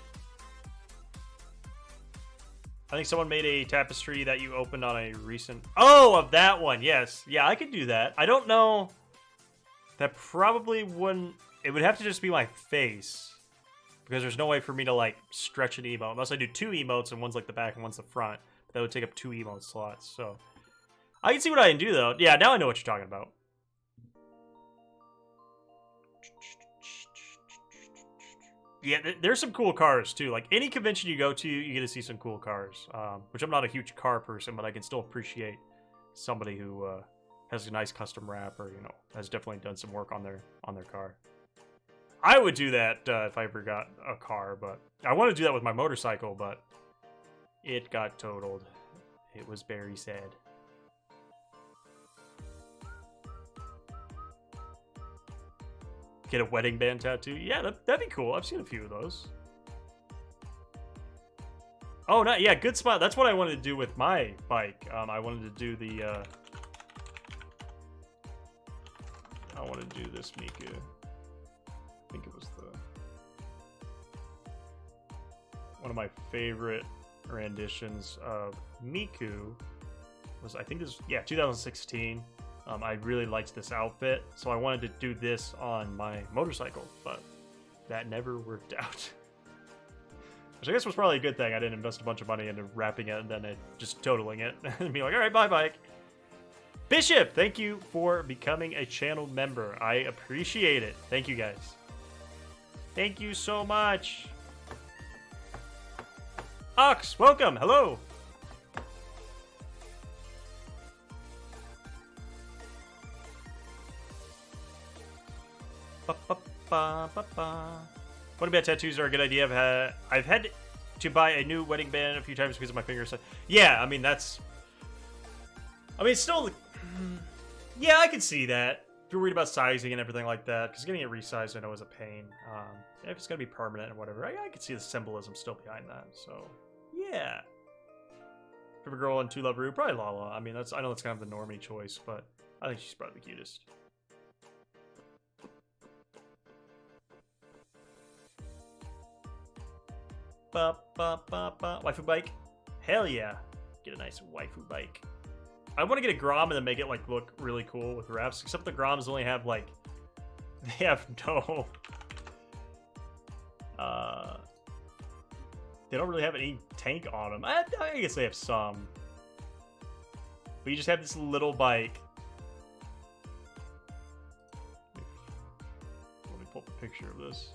I think someone made a tapestry that you opened on a recent... Oh, of that one, yes. Yeah, I could do that. I don't know... That probably wouldn't... It would have to just be my face. Because there's no way for me to, like, stretch an emote. Unless I do 2 emotes, and one's, like, the back and one's the front. But that would take up 2 emote slots, so... I can see what I can do, though. Yeah, now I know what you're talking about. Yeah, there's some cool cars, too. Like, any convention you go to, you get to see some cool cars. Which I'm not a huge car person, but I can still appreciate somebody who has a nice custom wrap, or has definitely done some work on their car. I would do that if I ever got a car, but I want to do that with my motorcycle, but it got totaled. It was very sad. Get a wedding band tattoo? Yeah, that'd be cool. I've seen a few of those. Oh, no, yeah, good spot. That's what I wanted to do with my bike. I wanted to do the... I wanted to do this Miku. I think it was one of my favorite renditions of Miku was, I think this, yeah, 2016. I really liked this outfit, so I wanted to do this on my motorcycle, but that never worked out. Which I guess was probably a good thing. I didn't invest a bunch of money into wrapping it and then just totaling it and be like, all right, bye, bike. Bishop, thank you for becoming a channel member. I appreciate it. Thank you, guys. Thank you so much. Ox, welcome. Hello. Wedding band tattoos are a good idea. I've had to buy a new wedding band a few times because of my fingers. Yeah, I mean, that's... I mean, still... Yeah, I can see that. If you're worried about sizing and everything like that, because getting it resized I know is a pain. If it's going to be permanent and whatever, I can see the symbolism still behind that. So, yeah. Favorite girl in To Love Ru? Probably Lala. I mean, I know that's kind of the normie choice, but I think she's probably the cutest. Waifu bike? Hell yeah. Get a nice waifu bike. I want to get a Grom and then make it like look really cool with wraps, except the Groms only have like, they have no, they don't really have any tank on them. I guess they have some, but you just have this little bike. Let me pull up a picture of this.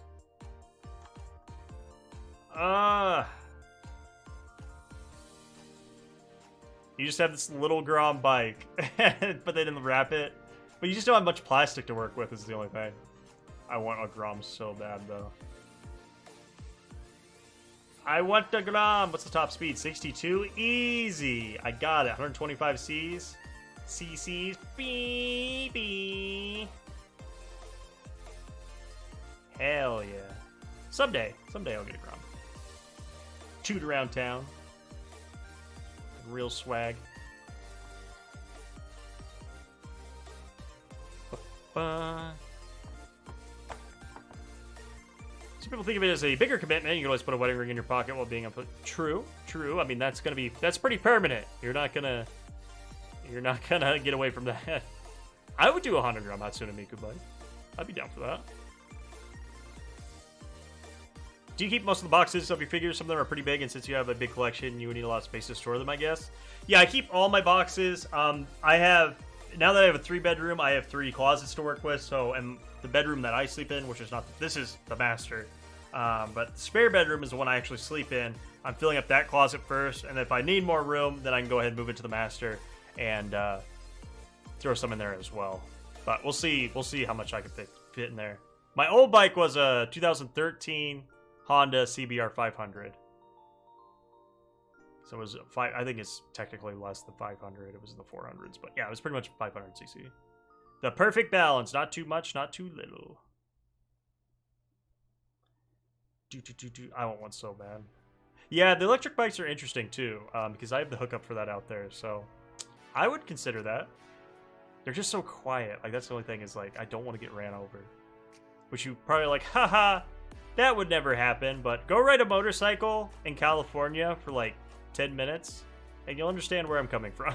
You just have this little Grom bike, but they didn't wrap it. But you just don't have much plastic to work with, is the only thing. I want a Grom so bad, though. I want the Grom! What's the top speed? 62? Easy! I got it. 125 Cs. CCs. Beep. Hell yeah. Someday I'll get a Grom. Toot around town. Real swag. Some people think of it as a bigger commitment. You can always put a wedding ring in your pocket while being up. True. I mean, that's pretty permanent. You're not gonna get away from that. I would do a 100-gram Hatsune Miku, buddy. I'd be down for that. Do you keep most of the boxes of your figures? Some of them are pretty big, and since you have a big collection, you would need a lot of space to store them, I guess. Yeah, I keep all my boxes. Now that I have a 3-bedroom, I have 3 closets to work with. So, and the bedroom that I sleep in, which is not, this is the master. But the spare bedroom is the one I actually sleep in. I'm filling up that closet first, and if I need more room, then I can go ahead and move it to the master and throw some in there as well. But we'll see how much I can fit in there. My old bike was a 2013 Honda CBR 500. So it was I think it's technically less than 500. It was in the 400s, but yeah, it was pretty much 500cc. The perfect balance, not too much, not too little. I want one so bad. Yeah, the electric bikes are interesting too, because I have the hookup for that out there. So I would consider that. They're just so quiet. Like, that's the only thing is, like, I don't want to get ran over. Which you probably like, haha, that would never happen. But go ride a motorcycle in California for like 10 minutes, and you'll understand where I'm coming from.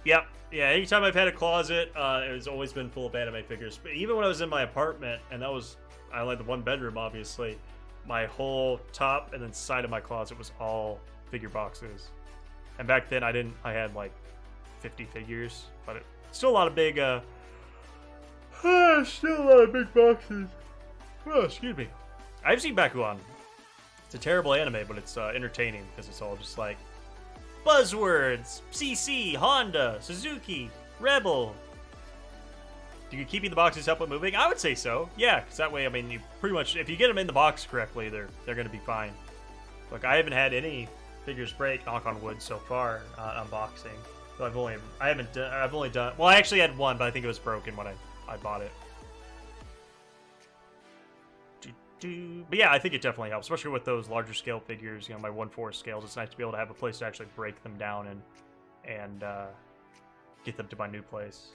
Yep. Yeah, anytime I've had a closet, it has always been full of anime figures. But even when I was in my apartment, and I only had the 1 bedroom, obviously, my whole top and then side of my closet was all figure boxes. And back then, I had like 50 figures, but still a lot of big, still a lot of big boxes. Oh, excuse me. I've seen Bakugan It's a terrible anime, but it's entertaining because it's all just like buzzwords: CC, Honda, Suzuki, Rebel. Do you keeping the boxes help with moving? I would say so. Yeah, because that way, I mean, you pretty much, if you get them in the box correctly, they're going to be fine. Look, I haven't had any figures break, knock on wood, so far unboxing. So I've only done. Well, I actually had one, but I think it was broken when I bought it. But yeah, I think it definitely helps, especially with those larger scale figures. You know, my 1/4 scales. It's nice to be able to have a place to actually break them down and get them to my new place.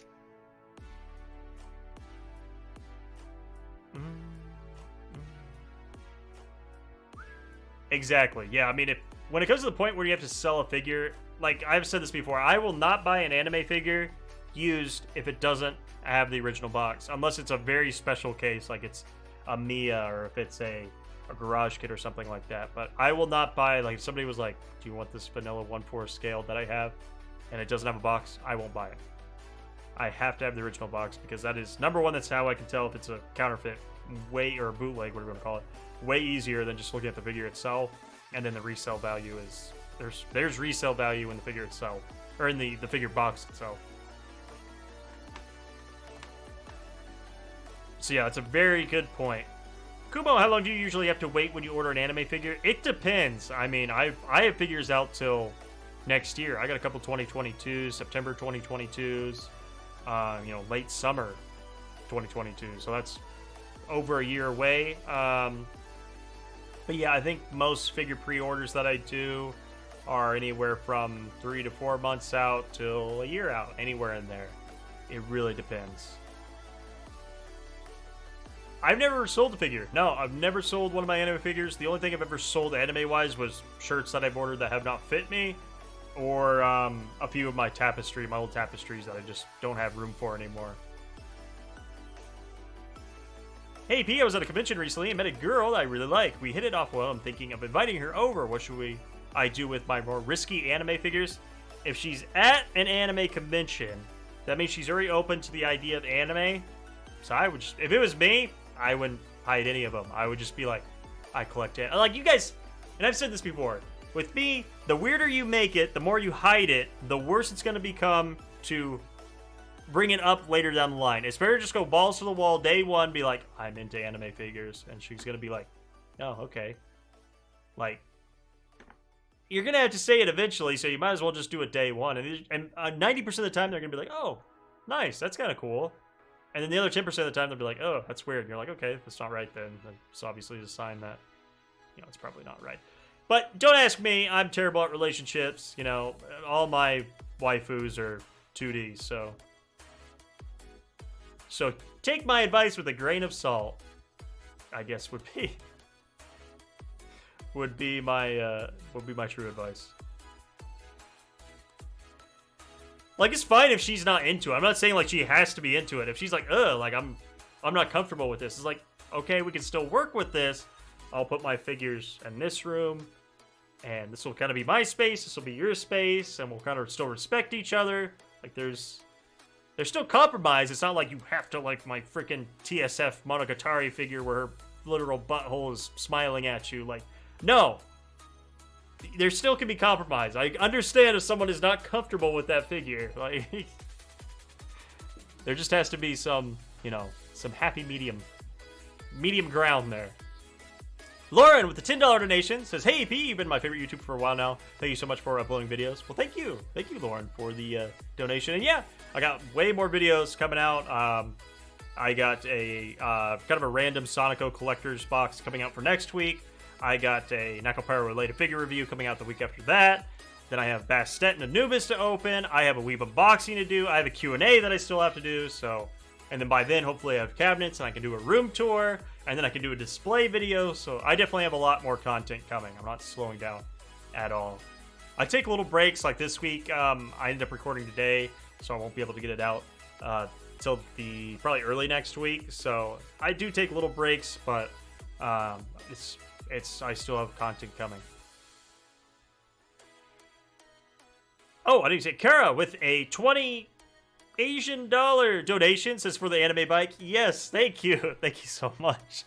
Exactly. Yeah, I mean, when it comes to the point where you have to sell a figure, like I've said this before, I will not buy an anime figure used if it doesn't have the original box, unless it's a very special case, like it's a Mia or if it's a garage kit or something like that. But I will not buy, like if somebody was like, do you want this vanilla 1/4 scale that I have and it doesn't have a box, I won't buy it. I have to have the original box because that is, number one, that's how I can tell if it's a counterfeit, or a bootleg, whatever you want to call it, way easier than just looking at the figure itself. And then the resale value is, there's resale value in the figure itself, or in the figure box itself. So yeah, it's a very good point. Kumo, how long do you usually have to wait when you order an anime figure? It depends. I mean, I have figures out till next year. I got a couple 2022s, September 2022s, you know, late summer 2022. So that's over a year away. But yeah, I think most figure pre-orders that I do are anywhere from 3 to 4 months out till a year out, anywhere in there. It really depends. I've never sold a figure. No, I've never sold one of my anime figures. The only thing I've ever sold anime-wise was shirts that I've ordered that have not fit me, or a few of my old tapestries that I just don't have room for anymore. Hey P, I was at a convention recently and met a girl that I really like. We hit it off well. I'm thinking of inviting her over. What should I do with my more risky anime figures? If she's at an anime convention, that means she's already open to the idea of anime. So I would just, if it was me, I wouldn't hide any of them. I would just be like, I collect it. Like you guys, and I've said this before, with me, the weirder you make it, the more you hide it, the worse it's going to become to bring it up later down the line. It's better just go balls to the wall day one, be like, I'm into anime figures, and she's gonna be like, oh, okay. Like, you're gonna have to say it eventually, so you might as well just do it day one. And 90% of the time they're gonna be like, oh, nice, that's kind of cool. And then the other 10% of the time they'll be like, oh, that's weird. And you're like, okay, that's not right then. It's obviously a sign that, you know, it's probably not right. But don't ask me. I'm terrible at relationships. You know, all my waifus are 2D, so take my advice with a grain of salt, I guess would be my true advice. Like, it's fine if she's not into it. I'm not saying like she has to be into it. If she's like, ugh, like I'm not comfortable with this. It's like, okay, we can still work with this. I'll put my figures in this room, and this will kind of be my space. This will be your space, and we'll kind of still respect each other. Like, there's still compromise. It's not like you have to like my freaking TSF Monogatari figure where her literal butthole is smiling at you. Like, no. There still can be compromise. I understand if someone is not comfortable with that figure. Like, there just has to be some, you know, some happy medium ground there. Lauren with the $10 donation says, hey P, you've been my favorite YouTuber for a while now. Thank you so much for uploading videos. Well, thank you Lauren for the donation. And yeah, I got way more videos coming out. I got a kind of a random Sonico collector's box coming out for next week. I got a Nekopara related figure review coming out the week after that. Then I have Bastet and Anubis to open. I have a Weeb unboxing to do. I have a Q&A that I still have to do. So, and then by then, hopefully I have cabinets and I can do a room tour. And then I can do a display video. So I definitely have a lot more content coming. I'm not slowing down at all. I take little breaks like this week. I ended up recording today, so I won't be able to get it out till probably early next week. So I do take little breaks, but I still have content coming. Oh, I didn't say Kara with a 20 Asian dollar donation says for the anime bike. Yes, thank you. Thank you so much.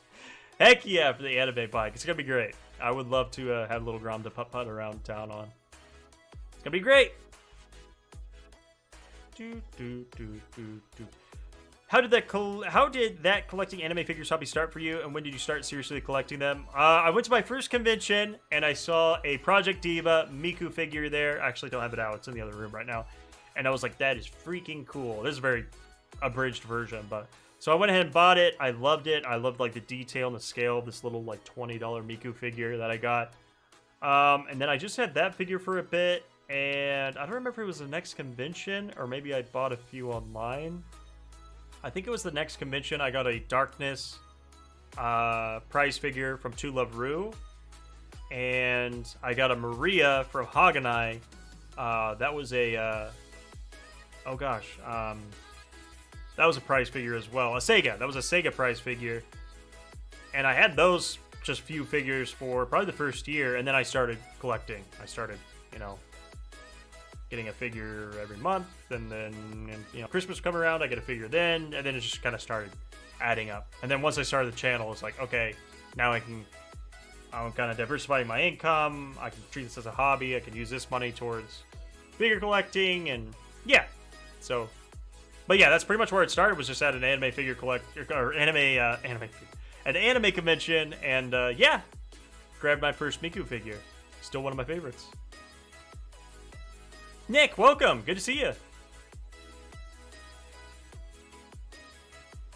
Heck yeah, for the anime bike. It's going to be great. I would love to have little Grom to putt around town on. It's gonna be great. How did that collecting anime figures hobby start for you, and when did you start seriously collecting them? I went to my first convention, and I saw a Project Diva Miku figure there. I actually don't have it out. It's in the other room right now. And I was like, that is freaking cool. This is a very abridged version, but... So I went ahead and bought it. I loved it. I loved, like, the detail and the scale of this little, like, $20 Miku figure that I got. And then I just had that figure for a bit, and I don't remember if it was the next convention, or maybe I bought a few online. I think it was the next convention. I got a Darkness prize figure from To Love Ru, and I got a Maria from Haganai. That was a oh gosh, that was a prize figure as well. A Sega. That was a Sega prize figure, and I had those just few figures for probably the first year, and then I started collecting. I started, you know, getting a figure every month, and then, you know, Christmas would come around, I get a figure then, and then it just kind of started adding up. And then once I started the channel, it's like, okay, now I'm kind of diversifying my income. I can treat this as a hobby. I can use this money towards figure collecting, and yeah. So, but yeah, that's pretty much where it started. Was just at an anime figure or an anime convention, and yeah, grabbed my first Miku figure. Still one of my favorites. Nick, welcome. Good to see you.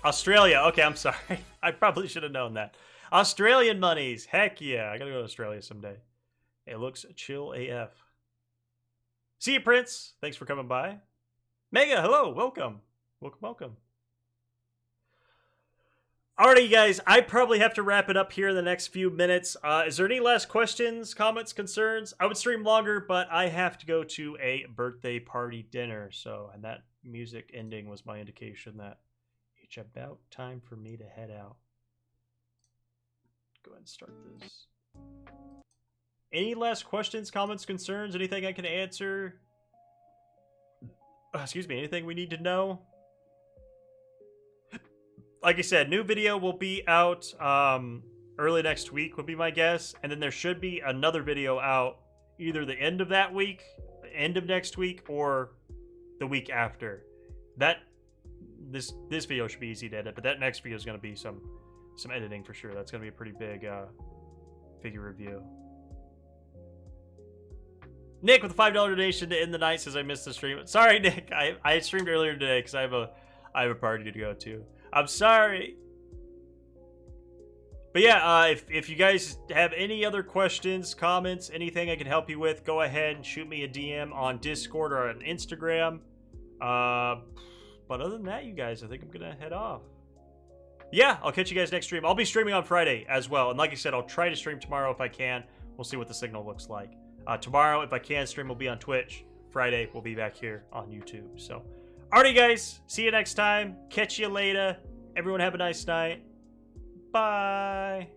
Australia. Okay, I'm sorry. I probably should have known that. Australian monies. Heck yeah. I gotta go to Australia someday. It looks chill AF. See you, Prince. Thanks for coming by. Mega, hello. Welcome. Welcome. Alrighty, guys. I probably have to wrap it up here in the next few minutes. Is there any last questions, comments, concerns? I would stream longer, but I have to go to a birthday party dinner. So, and that music ending was my indication that it's about time for me to head out. Go ahead and start this. Any last questions, comments, concerns? Anything I can answer? Excuse me, anything we need to know? Like I said, new video will be out early next week, would be my guess. And then there should be another video out either the end of that week, end of next week, or the week after. This video should be easy to edit, but that next video is going to be some editing for sure. That's going to be a pretty big figure review. Nick with a $5 donation to end the night says I missed the stream. Sorry, Nick. I streamed earlier today because I have a party to go to. I'm sorry. But yeah, if you guys have any other questions, comments, anything I can help you with, go ahead and shoot me a DM on Discord or on Instagram. But other than that, you guys, I think I'm going to head off. Yeah, I'll catch you guys next stream. I'll be streaming on Friday as well. And like I said, I'll try to stream tomorrow if I can. We'll see what the signal looks like. Tomorrow, if I can stream, will be on Twitch. Friday, we'll be back here on YouTube. So, alrighty, guys. See you next time. Catch you later. Everyone have a nice night. Bye.